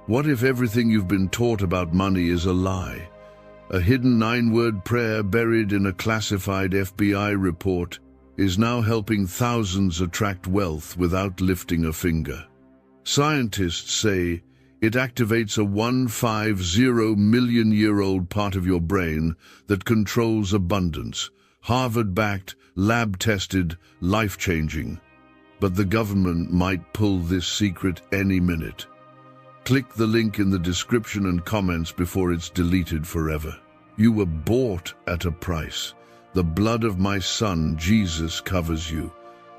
What if everything you've been taught about money is a lie? A hidden 9-word prayer buried in a classified FBI report is now helping thousands attract wealth without lifting a finger. Scientists say it activates a 150 million-year-old part of your brain that controls abundance. Harvard-backed, lab-tested, life-changing. But the government might pull this secret any minute. Click the link in the description and comments before it's deleted forever. You were bought at a price. The blood of my son, Jesus, covers you.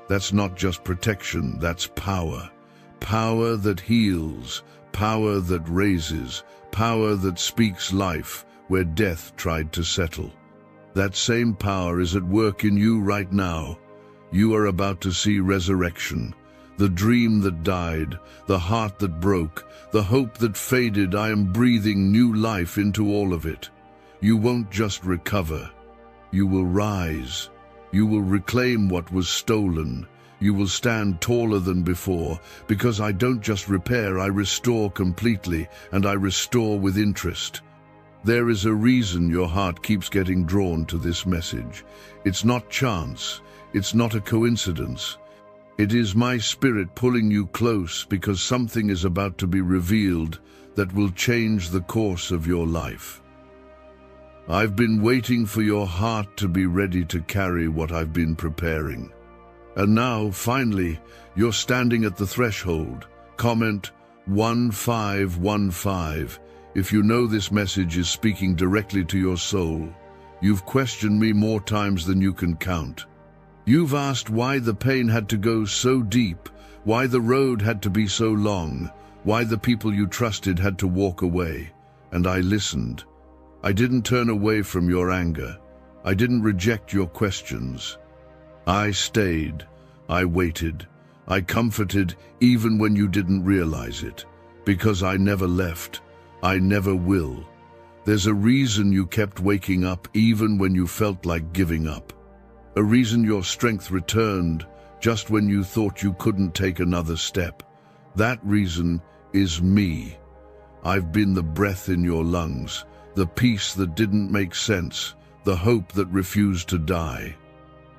That's not just protection, that's power. Power that heals, power that raises, power that speaks life where death tried to settle. That same power is at work in you right now. You are about to see resurrection. The dream that died, the heart that broke, the hope that faded, I am breathing new life into all of it. You won't just recover. You will rise. You will reclaim what was stolen. You will stand taller than before, because I don't just repair, I restore completely, and I restore with interest. There is a reason your heart keeps getting drawn to this message. It's not chance. It's not a coincidence. It is my spirit pulling you close because something is about to be revealed that will change the course of your life. I've been waiting for your heart to be ready to carry what I've been preparing. And now, finally, you're standing at the threshold. Comment 1515 if you know this message is speaking directly to your soul. You've questioned me more times than you can count. You've asked why the pain had to go so deep, why the road had to be so long, why the people you trusted had to walk away. And I listened. I didn't turn away from your anger. I didn't reject your questions. I stayed. I waited. I comforted even when you didn't realize it. Because I never left. I never will. There's a reason you kept waking up even when you felt like giving up. A reason your strength returned just when you thought you couldn't take another step. That reason is me. I've been the breath in your lungs, the peace that didn't make sense, the hope that refused to die.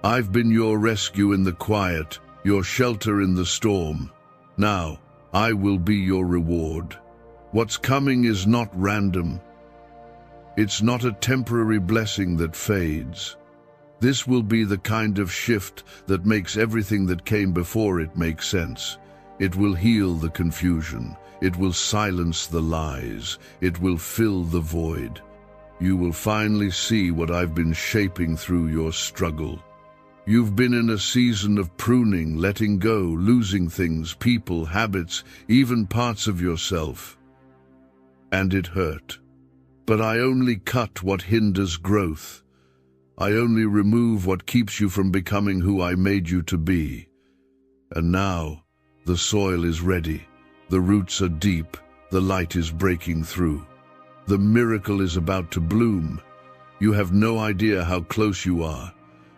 I've been your rescue in the quiet, your shelter in the storm. Now, I will be your reward. What's coming is not random. It's not a temporary blessing that fades. This will be the kind of shift that makes everything that came before it make sense. It will heal the confusion. It will silence the lies. It will fill the void. You will finally see what I've been shaping through your struggle. You've been in a season of pruning, letting go, losing things, people, habits, even parts of yourself. And it hurt. But I only cut what hinders growth. I only remove what keeps you from becoming who I made you to be. And now, the soil is ready. The roots are deep. The light is breaking through. The miracle is about to bloom. You have no idea how close you are.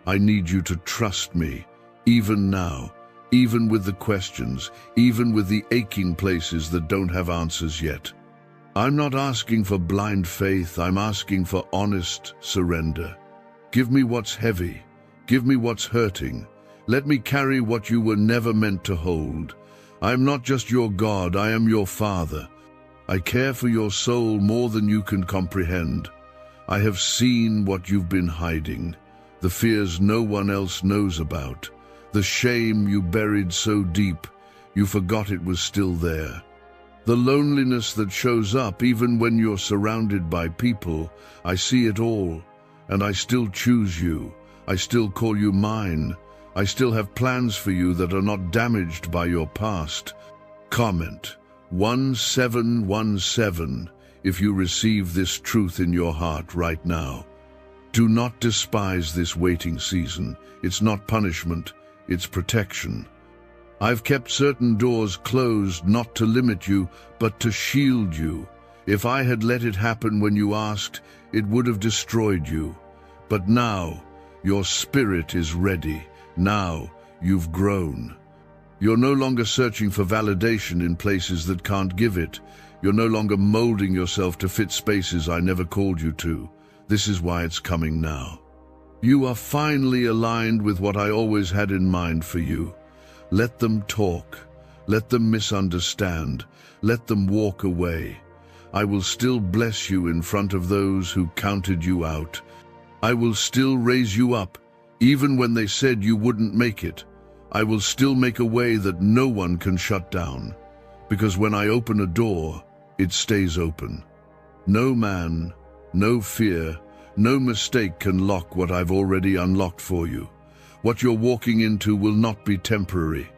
I need you to trust me, even now, even with the questions, even with the aching places that don't have answers yet. I'm not asking for blind faith, I'm asking for honest surrender. Give me what's heavy, give me what's hurting. Let me carry what you were never meant to hold. I am not just your God, I am your Father. I care for your soul more than you can comprehend. I have seen what you've been hiding, the fears no one else knows about, the shame you buried so deep you forgot it was still there. The loneliness that shows up even when you're surrounded by people. I see it all, and I still choose you. I still call you mine. I still have plans for you that are not damaged by your past. Comment 1717 if you receive this truth in your heart right now. Do not despise this waiting season. It's not punishment, it's protection. I've kept certain doors closed not to limit you, but to shield you. If I had let it happen when you asked, it would have destroyed you. But now, your spirit is ready. Now, you've grown. You're no longer searching for validation in places that can't give it. You're no longer molding yourself to fit spaces I never called you to. This is why it's coming now. You are finally aligned with what I always had in mind for you. Let them talk. Let them misunderstand. Let them walk away. I will still bless you in front of those who counted you out. I will still raise you up, even when they said you wouldn't make it. I will still make a way that no one can shut down. Because when I open a door, it stays open. No man, no fear, no mistake can lock what I've already unlocked for you. What you're walking into will not be temporary.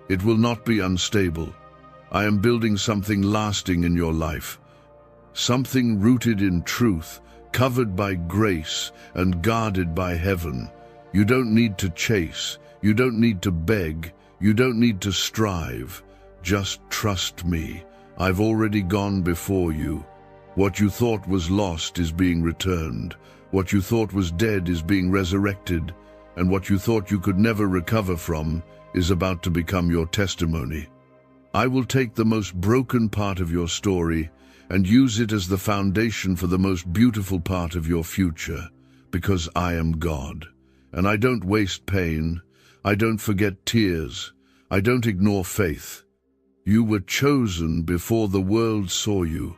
It will not be unstable. I am building something lasting in your life. Something rooted in truth, covered by grace, and guarded by heaven. You don't need to chase. You don't need to beg. You don't need to strive. Just trust me. I've already gone before you. What you thought was lost is being returned. What you thought was dead is being resurrected. And what you thought you could never recover from is about to become your testimony. I will take the most broken part of your story and use it as the foundation for the most beautiful part of your future, because I am God. And I don't waste pain. I don't forget tears. I don't ignore faith. You were chosen before the world saw you.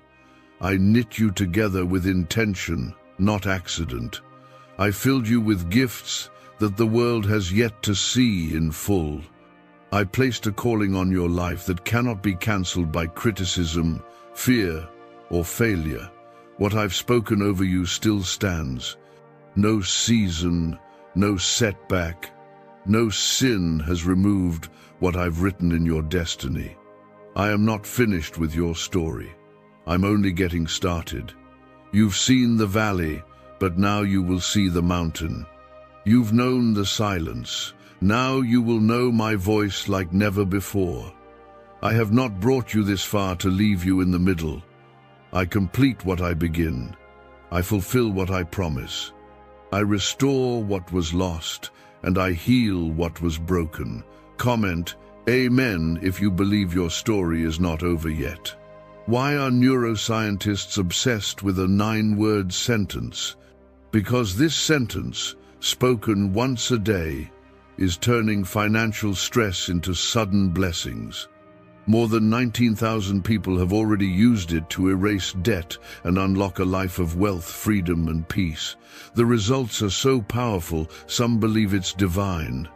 I knit you together with intention, not accident. I filled you with gifts that the world has yet to see in full. I placed a calling on your life that cannot be cancelled by criticism, fear, or failure. What I've spoken over you still stands. No season, no setback, no sin has removed what I've written in your destiny. I am not finished with your story. I'm only getting started. You've seen the valley, but now you will see the mountain. You've known the silence. Now you will know my voice like never before. I have not brought you this far to leave you in the middle. I complete what I begin. I fulfill what I promise. I restore what was lost, and I heal what was broken. Comment, Amen, if you believe your story is not over yet. Why are neuroscientists obsessed with a 9-word sentence? Because this sentence, spoken once a day, is turning financial stress into sudden blessings. More than 19,000 people have already used it to erase debt and unlock a life of wealth, freedom, and peace. The results are so powerful, some believe it's divine.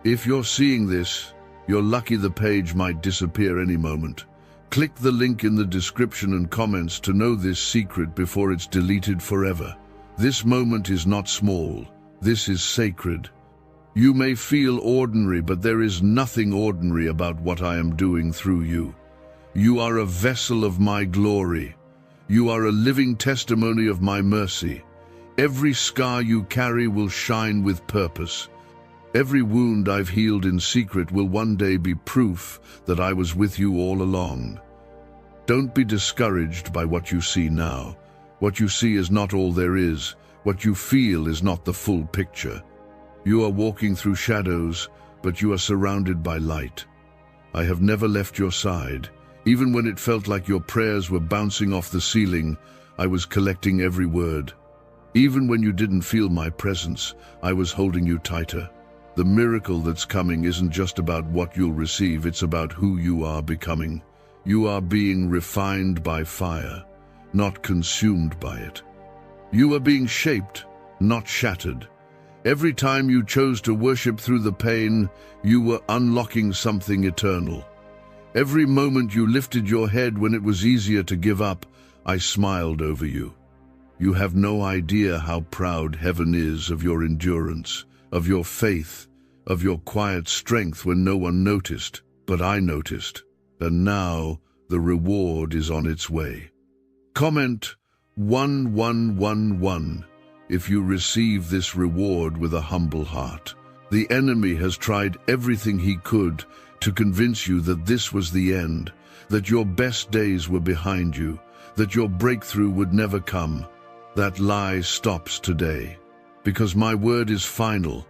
If you're seeing this, you're lucky. The page might disappear any moment. Click the link in the description and comments to know this secret before it's deleted forever. This moment is not small. This is sacred. You may feel ordinary, but there is nothing ordinary about what I am doing through you. You are a vessel of my glory. You are a living testimony of my mercy. Every scar you carry will shine with purpose. Every wound I've healed in secret will one day be proof that I was with you all along. Don't be discouraged by what you see now. What you see is not all there is. What you feel is not the full picture. You are walking through shadows, but you are surrounded by light. I have never left your side. Even when it felt like your prayers were bouncing off the ceiling, I was collecting every word. Even when you didn't feel my presence, I was holding you tighter. The miracle that's coming isn't just about what you'll receive, it's about who you are becoming. You are being refined by fire, not consumed by it. You are being shaped, not shattered. Every time you chose to worship through the pain, you were unlocking something eternal. Every moment you lifted your head when it was easier to give up, I smiled over you. You have no idea how proud heaven is of your endurance, of your faith, of your quiet strength when no one noticed, but I noticed. And now the reward is on its way. Comment 1111 if you receive this reward with a humble heart. The enemy has tried everything he could to convince you that this was the end, that your best days were behind you, that your breakthrough would never come. That lie stops today, because my word is final,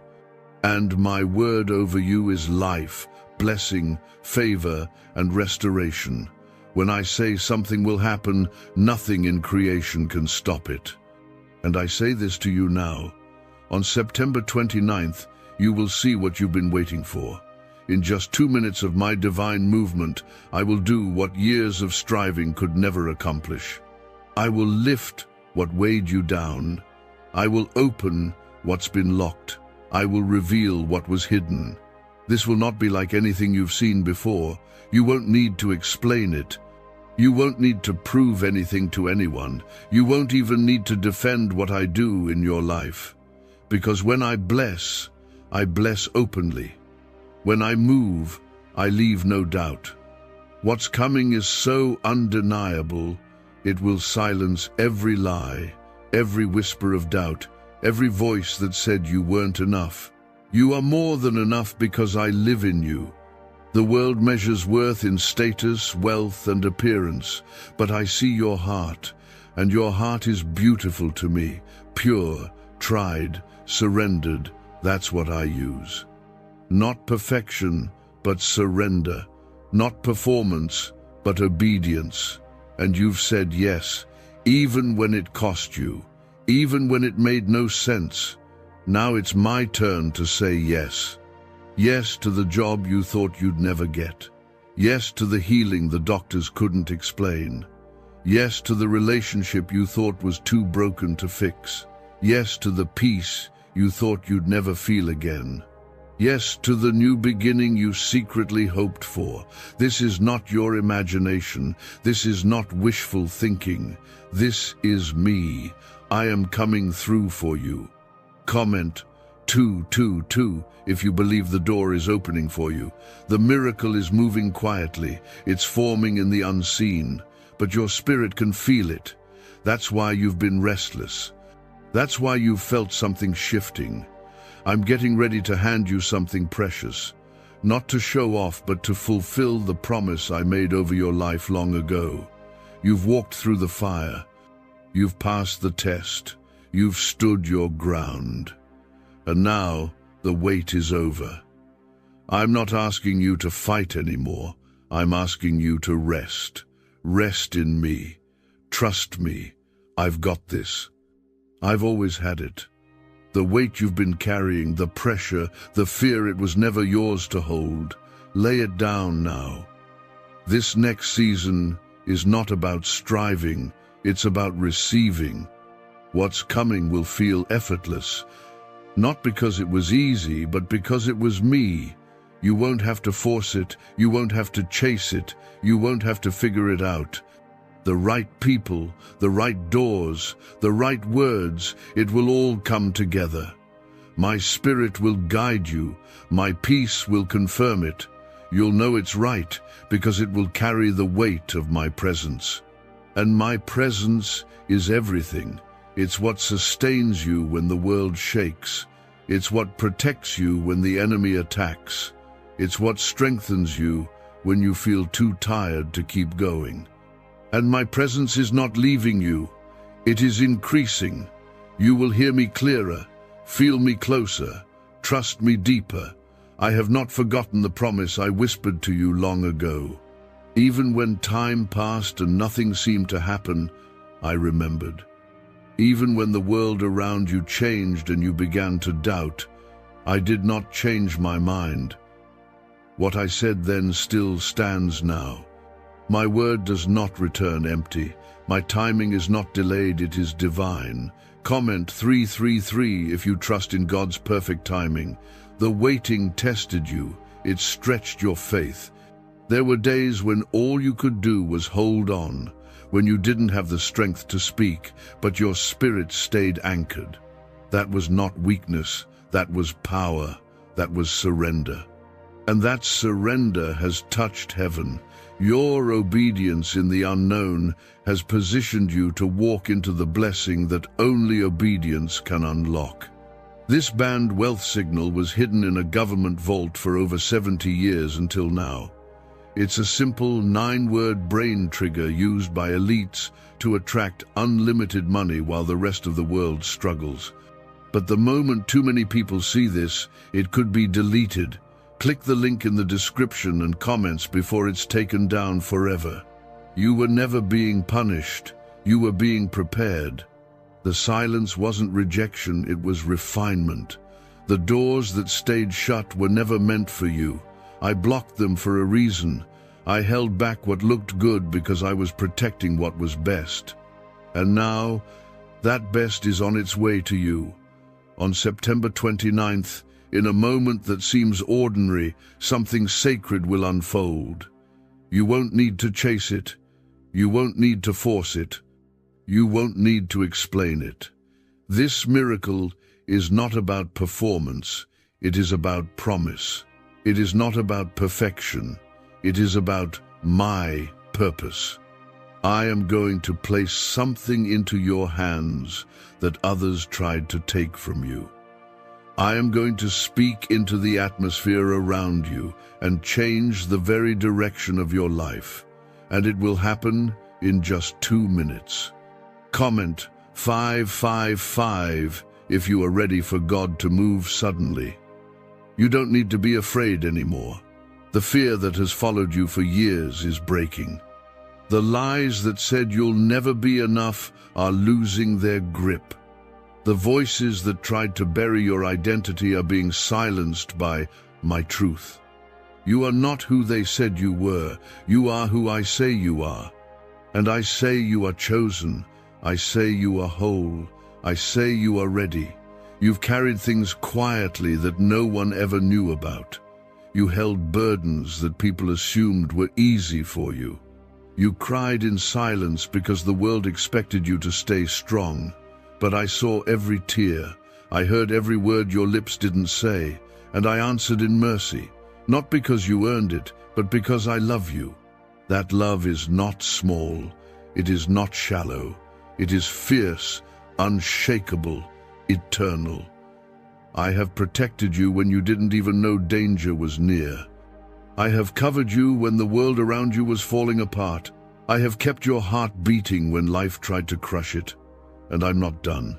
and my word over you is life, blessing, favor, and restoration. When I say something will happen, nothing in creation can stop it. And I say this to you now. On September 29th, you will see what you've been waiting for. In just 2 minutes of my divine movement, I will do what years of striving could never accomplish. I will lift what weighed you down. I will open what's been locked. I will reveal what was hidden. This will not be like anything you've seen before. You won't need to explain it. You won't need to prove anything to anyone. You won't even need to defend what I do in your life. Because when I bless openly. When I move, I leave no doubt. What's coming is so undeniable, it will silence every lie, every whisper of doubt, every voice that said you weren't enough. You are more than enough because I live in you. The world measures worth in status, wealth, and appearance, but I see your heart, and your heart is beautiful to me, pure, tried, surrendered. That's what I use. Not perfection, but surrender. Not performance, but obedience. And you've said yes, even when it cost you, even when it made no sense. Now it's my turn to say yes. Yes to the job you thought you'd never get. Yes to the healing the doctors couldn't explain. Yes to the relationship you thought was too broken to fix. Yes to the peace you thought you'd never feel again. Yes to the new beginning you secretly hoped for. This is not your imagination. This is not wishful thinking. This is me. I am coming through for you. Comment 222 if you believe the door is opening for you. The miracle is moving quietly. It's forming in the unseen, but your spirit can feel it. That's why you've been restless. That's why you've felt something shifting. I'm getting ready to hand you something precious, not to show off, but to fulfill the promise I made over your life long ago. You've walked through the fire. You've passed the test. You've stood your ground. And now the wait is over. I'm not asking you to fight anymore. I'm asking you to rest. Rest in me. Trust me. I've got this. I've always had it. The weight you've been carrying, the pressure, the fear it was never yours to hold. Lay it down now. This next season is not about striving, it's about receiving. What's coming will feel effortless, not because it was easy, but because it was me. You won't have to force it, you won't have to chase it, you won't have to figure it out. The right people, the right doors, the right words, it will all come together. My spirit will guide you, my peace will confirm it. You'll know it's right because it will carry the weight of my presence. And my presence is everything. It's what sustains you when the world shakes. It's what protects you when the enemy attacks. It's what strengthens you when you feel too tired to keep going. And my presence is not leaving you. It is increasing. You will hear me clearer, feel me closer, trust me deeper. I have not forgotten the promise I whispered to you long ago. Even when time passed and nothing seemed to happen, I remembered. Even when the world around you changed and you began to doubt, I did not change my mind. What I said then still stands now. My word does not return empty. My timing is not delayed, it is divine. Comment 333 if you trust in God's perfect timing. The waiting tested you, it stretched your faith. There were days when all you could do was hold on, when you didn't have the strength to speak, but your spirit stayed anchored. That was not weakness, that was power, that was surrender. And that surrender has touched heaven. Your obedience in the unknown has positioned you to walk into the blessing that only obedience can unlock. This banned wealth signal was hidden in a government vault for over 70 years until now. It's a simple 9-word brain trigger used by elites to attract unlimited money while the rest of the world struggles. But the moment too many people see this, it could be deleted. Click the link in the description and comments before it's taken down forever. You were never being punished. You were being prepared. The silence wasn't rejection, it was refinement. The doors that stayed shut were never meant for you. I blocked them for a reason. I held back what looked good because I was protecting what was best. And now, that best is on its way to you. On September 29th, in a moment that seems ordinary, something sacred will unfold. You won't need to chase it. You won't need to force it. You won't need to explain it. This miracle is not about performance. It is about promise. It is not about perfection. It is about my purpose. I am going to place something into your hands that others tried to take from you. I am going to speak into the atmosphere around you and change the very direction of your life. And it will happen in just 2 minutes. Comment 555 if you are ready for God to move suddenly. You don't need to be afraid anymore. The fear that has followed you for years is breaking. The lies that said you'll never be enough are losing their grip. The voices that tried to bury your identity are being silenced by my truth. You are not who they said you were. You are who I say you are. And I say you are chosen. I say you are whole. I say you are ready. You've carried things quietly that no one ever knew about. You held burdens that people assumed were easy for you. You cried in silence because the world expected you to stay strong. But I saw every tear. I heard every word your lips didn't say, and I answered in mercy, not because you earned it, but because I love you. That love is not small. It is not shallow. It is fierce, unshakable, eternal. I have protected you when you didn't even know danger was near. I have covered you when the world around you was falling apart. I have kept your heart beating when life tried to crush it, and I'm not done.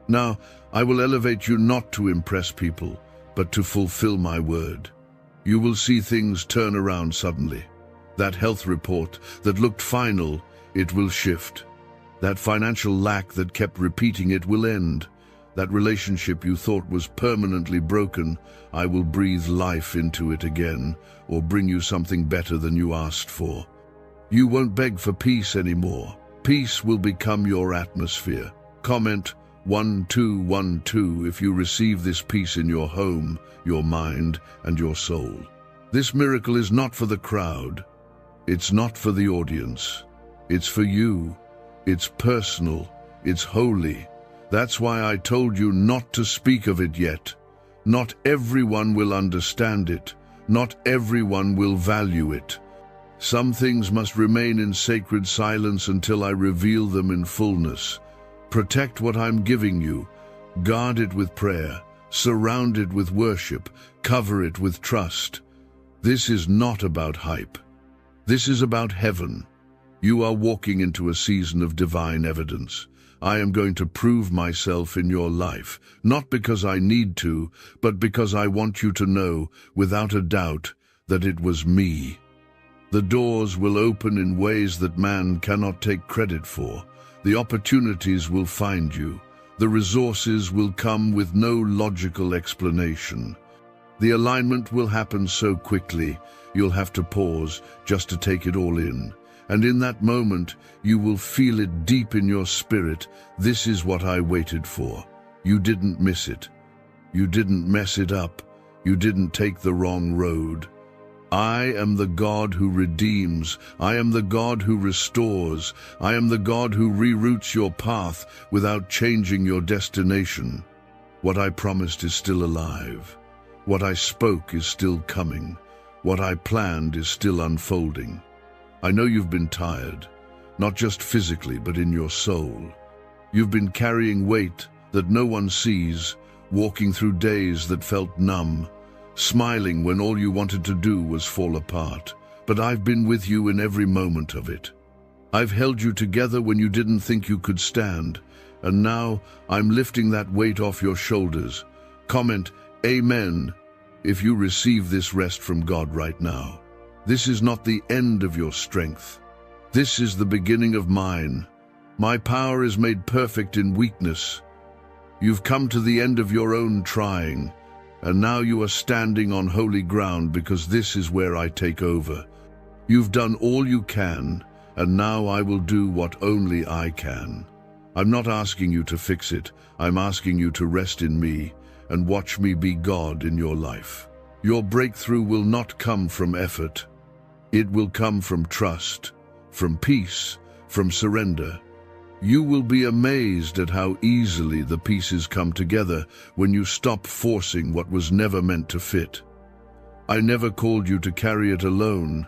Now, I will elevate you not to impress people, but to fulfill my word. You will see things turn around suddenly. That health report that looked final, it will shift. That financial lack that kept repeating it will end. That relationship you thought was permanently broken, I will breathe life into it again, or bring you something better than you asked for. You won't beg for peace anymore. Peace will become your atmosphere. Comment 1212 if you receive this peace in your home, your mind, and your soul. This miracle is not for the crowd. It's not for the audience. It's for you. It's personal. It's holy. That's why I told you not to speak of it yet. Not everyone will understand it. Not everyone will value it. Some things must remain in sacred silence until I reveal them in fullness. Protect what I'm giving you. Guard it with prayer. Surround it with worship. Cover it with trust. This is not about hype. This is about heaven. You are walking into a season of divine evidence. I am going to prove myself in your life, not because I need to, but because I want you to know, without a doubt, that it was me. The doors will open in ways that man cannot take credit for. The opportunities will find you. The resources will come with no logical explanation. The alignment will happen so quickly, you'll have to pause just to take it all in. And in that moment, you will feel it deep in your spirit. This is what I waited for. You didn't miss it. You didn't mess it up. You didn't take the wrong road. I am the God who redeems. I am the God who restores. I am the God who reroutes your path without changing your destination. What I promised is still alive. What I spoke is still coming. What I planned is still unfolding. I know you've been tired, not just physically, but in your soul. You've been carrying weight that no one sees, walking through days that felt numb, smiling when all you wanted to do was fall apart. But I've been with you in every moment of it. I've held you together when you didn't think you could stand, and now I'm lifting that weight off your shoulders. Comment, Amen, if you receive this rest from God right now. This is not the end of your strength. This is the beginning of mine. My power is made perfect in weakness. You've come to the end of your own trying, and now you are standing on holy ground because this is where I take over. You've done all you can, and now I will do what only I can. I'm not asking you to fix it. I'm asking you to rest in me and watch me be God in your life. Your breakthrough will not come from effort. It will come from trust, from peace, from surrender. You will be amazed at how easily the pieces come together when you stop forcing what was never meant to fit. I never called you to carry it alone.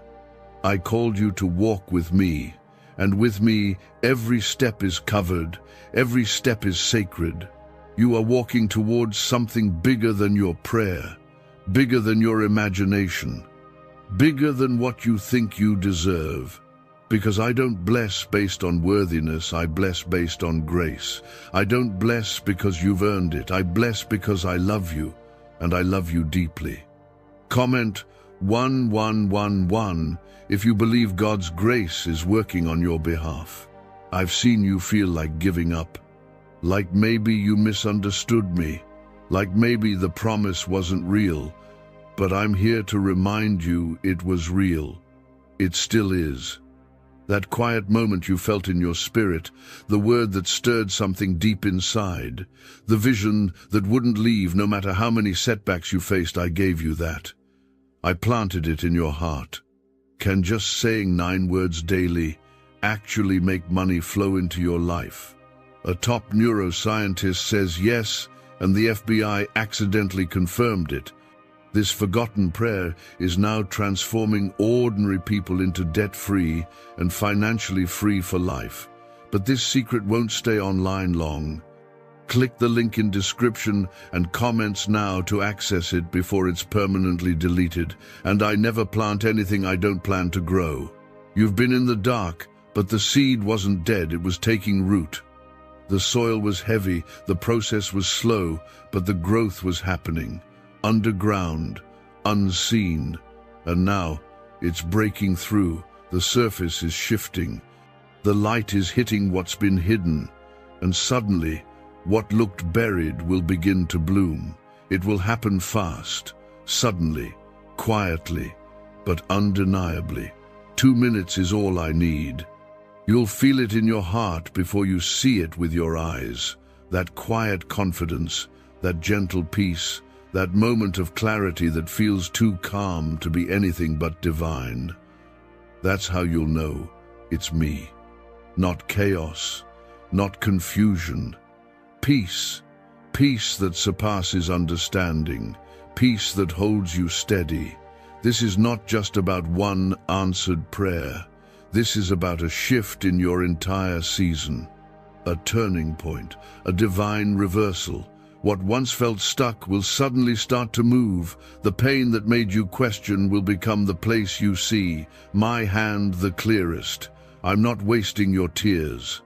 I called you to walk with me, and with me, every step is covered, every step is sacred. You are walking towards something bigger than your prayer, bigger than your imagination, bigger than what you think you deserve. Because I don't bless based on worthiness, I bless based on grace. I don't bless because you've earned it, I bless because I love you, and I love you deeply. Comment 1111 if you believe God's grace is working on your behalf. I've seen you feel like giving up, like maybe you misunderstood me, like maybe the promise wasn't real, but I'm here to remind you it was real. It still is. That quiet moment you felt in your spirit, the word that stirred something deep inside, the vision that wouldn't leave no matter how many setbacks you faced, I gave you that. I planted it in your heart. Can just saying 9 words daily actually make money flow into your life? A top neuroscientist says yes, and the FBI accidentally confirmed it. This forgotten prayer is now transforming ordinary people into debt-free and financially free for life. But this secret won't stay online long. Click the link in description and comments now to access it before it's permanently deleted. And I never plant anything I don't plan to grow. You've been in the dark, But the seed wasn't dead, it was taking root. The soil was heavy, the process was slow, but the growth was happening. Underground, unseen. And now, it's breaking through. The surface is shifting. The light is hitting what's been hidden. And suddenly, what looked buried will begin to bloom. It will happen fast, suddenly, quietly, but undeniably. 2 minutes is all I need. You'll feel it in your heart before you see it with your eyes. That quiet confidence, that gentle peace, that moment of clarity that feels too calm to be anything but divine. That's how you'll know it's me. Not chaos, not confusion. Peace, peace that surpasses understanding, peace that holds you steady. This is not just about one answered prayer. This is about a shift in your entire season. A turning point, a divine reversal. What once felt stuck will suddenly start to move. The pain that made you question will become the place you see. My hand the clearest. I'm not wasting your tears.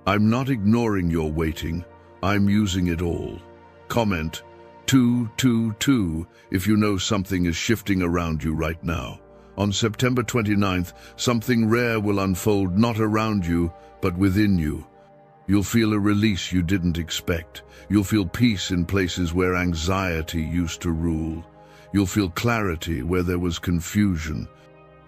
I'm not ignoring your waiting. I'm using it all. Comment 222 if you know something is shifting around you right now. On September 29th, something rare will unfold not around you, but within you. You'll feel a release you didn't expect. You'll feel peace in places where anxiety used to rule. You'll feel clarity where there was confusion.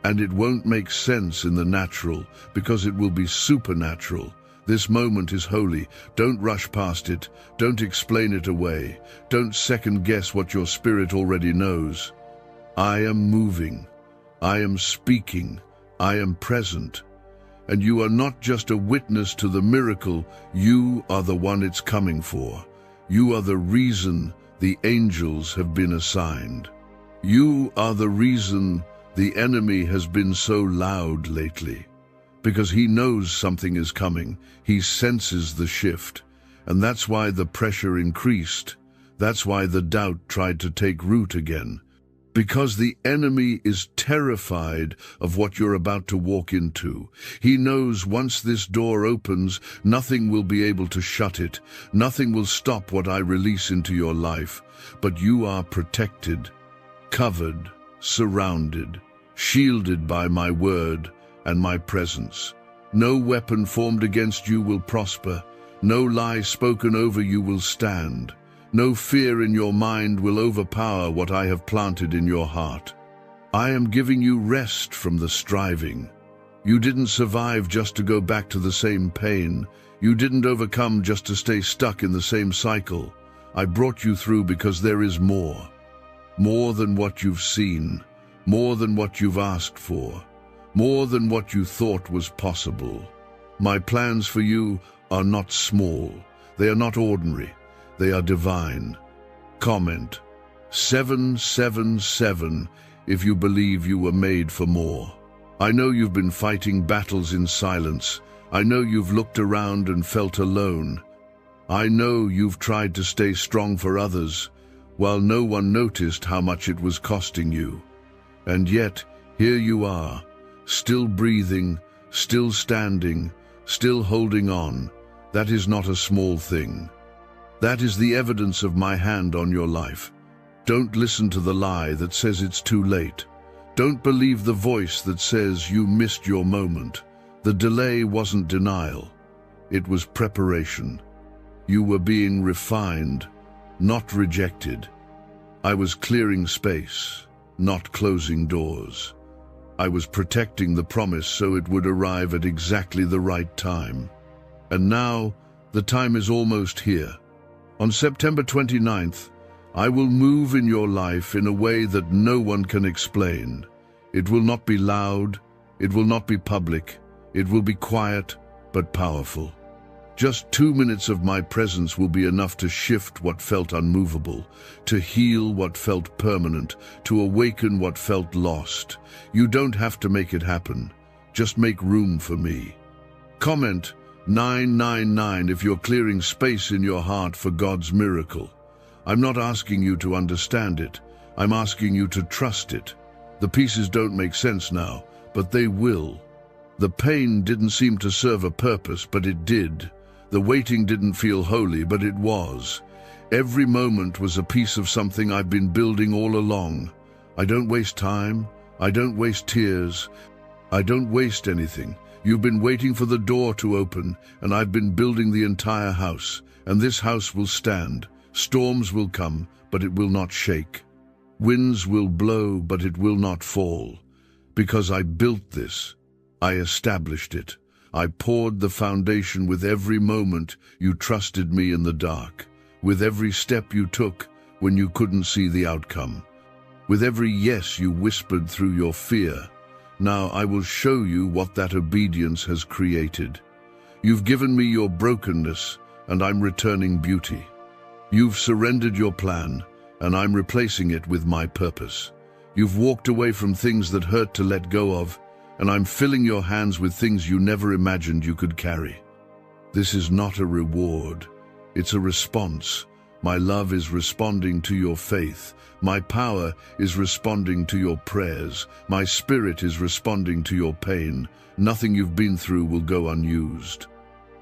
And it won't make sense in the natural, because it will be supernatural. This moment is holy. Don't rush past it. Don't explain it away. Don't second-guess what your spirit already knows. I am moving. I am speaking. I am present. And you are not just a witness to the miracle, you are the one it's coming for. You are the reason the angels have been assigned. You are the reason the enemy has been so loud lately. Because he knows something is coming, he senses the shift. And that's why the pressure increased. That's why the doubt tried to take root again. Because the enemy is terrified of what you're about to walk into. He knows once this door opens, nothing will be able to shut it. Nothing will stop what I release into your life. But you are protected, covered, surrounded, shielded by my word and my presence. No weapon formed against you will prosper. No lie spoken over you will stand. No fear in your mind will overpower what I have planted in your heart. I am giving you rest from the striving. You didn't survive just to go back to the same pain. You didn't overcome just to stay stuck in the same cycle. I brought you through because there is more. More than what you've seen. More than what you've asked for. More than what you thought was possible. My plans for you are not small. They are not ordinary. They are divine. Comment 777 if you believe you were made for more. I know you've been fighting battles in silence. I know you've looked around and felt alone. I know you've tried to stay strong for others, while no one noticed how much it was costing you. And yet, here you are, still breathing, still standing, still holding on. That is not a small thing. That is the evidence of my hand on your life. Don't listen to the lie that says it's too late. Don't believe the voice that says you missed your moment. The delay wasn't denial. It was preparation. You were being refined, not rejected. I was clearing space, not closing doors. I was protecting the promise so it would arrive at exactly the right time. And now, the time is almost here. On September 29th, I will move in your life in a way that no one can explain. It will not be loud, it will not be public, it will be quiet but powerful. Just 2 minutes of my presence will be enough to shift what felt unmovable, to heal what felt permanent, to awaken what felt lost. You don't have to make it happen. Just make room for me. Comment 999 if you're clearing space in your heart for God's miracle. I'm not asking you to understand it. I'm asking you to trust it. The pieces don't make sense now, but they will. The pain didn't seem to serve a purpose, but it did. The waiting didn't feel holy, but it was. Every moment was a piece of something I've been building all along. I don't waste time. I don't waste tears. I don't waste anything. You've been waiting for the door to open, and I've been building the entire house. And this house will stand. Storms will come, but it will not shake. Winds will blow, but it will not fall. Because I built this. I established it. I poured the foundation with every moment you trusted me in the dark, with every step you took when you couldn't see the outcome, with every yes you whispered through your fear. Now I will show you what that obedience has created. You've given me your brokenness, and I'm returning beauty. You've surrendered your plan, and I'm replacing it with my purpose. You've walked away from things that hurt to let go of, and I'm filling your hands with things you never imagined you could carry. This is not a reward. It's a response. My love is responding to your faith. My power is responding to your prayers. My spirit is responding to your pain. Nothing you've been through will go unused.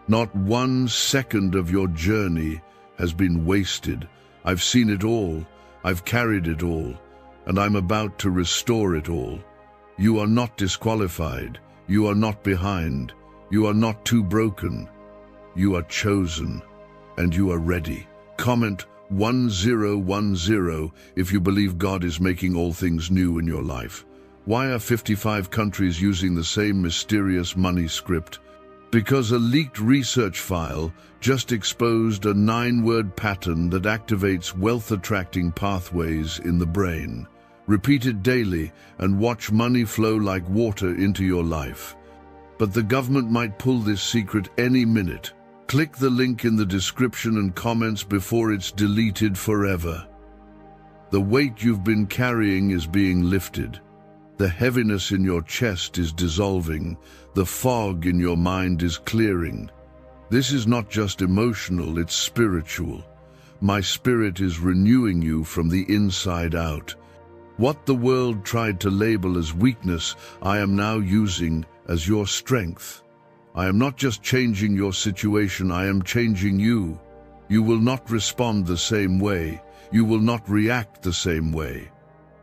Not 1 second of your journey has been wasted. I've seen it all. I've carried it all. And I'm about to restore it all. You are not disqualified. You are not behind. You are not too broken. You are chosen. And you are ready. Comment 1010 if you believe God is making all things new in your life. Why are 55 countries using the same mysterious money script? Because a leaked research file just exposed a 9-word pattern that activates wealth-attracting pathways in the brain. Repeat it daily and watch money flow like water into your life. But the government might pull this secret any minute. Click the link in the description and comments before it's deleted forever. The weight you've been carrying is being lifted. The heaviness in your chest is dissolving. The fog in your mind is clearing. This is not just emotional, it's spiritual. My spirit is renewing you from the inside out. What the world tried to label as weakness, I am now using as your strength. I am not just changing your situation, I am changing you. You will not respond the same way. You will not react the same way.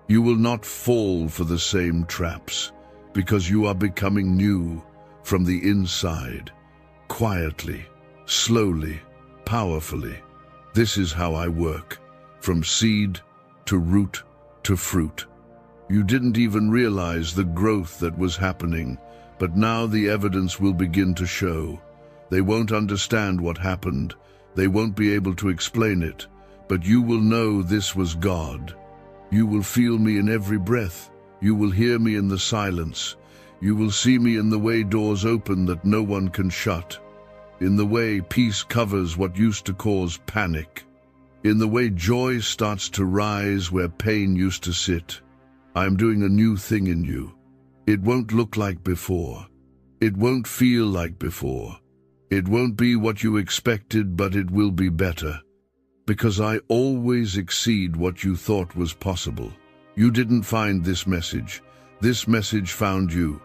You will not fall for the same traps, because you are becoming new from the inside, quietly, slowly, powerfully. This is how I work, from seed to root to fruit. You didn't even realize the growth that was happening, but now the evidence will begin to show. They won't understand what happened. They won't be able to explain it, but you will know this was God. You will feel me in every breath. You will hear me in the silence. You will see me in the way doors open that no one can shut, in the way peace covers what used to cause panic, in the way joy starts to rise where pain used to sit. I am doing a new thing in you. It won't look like before. It won't feel like before. It won't be what you expected, but it will be better. Because I always exceed what you thought was possible. You didn't find this message. This message found you.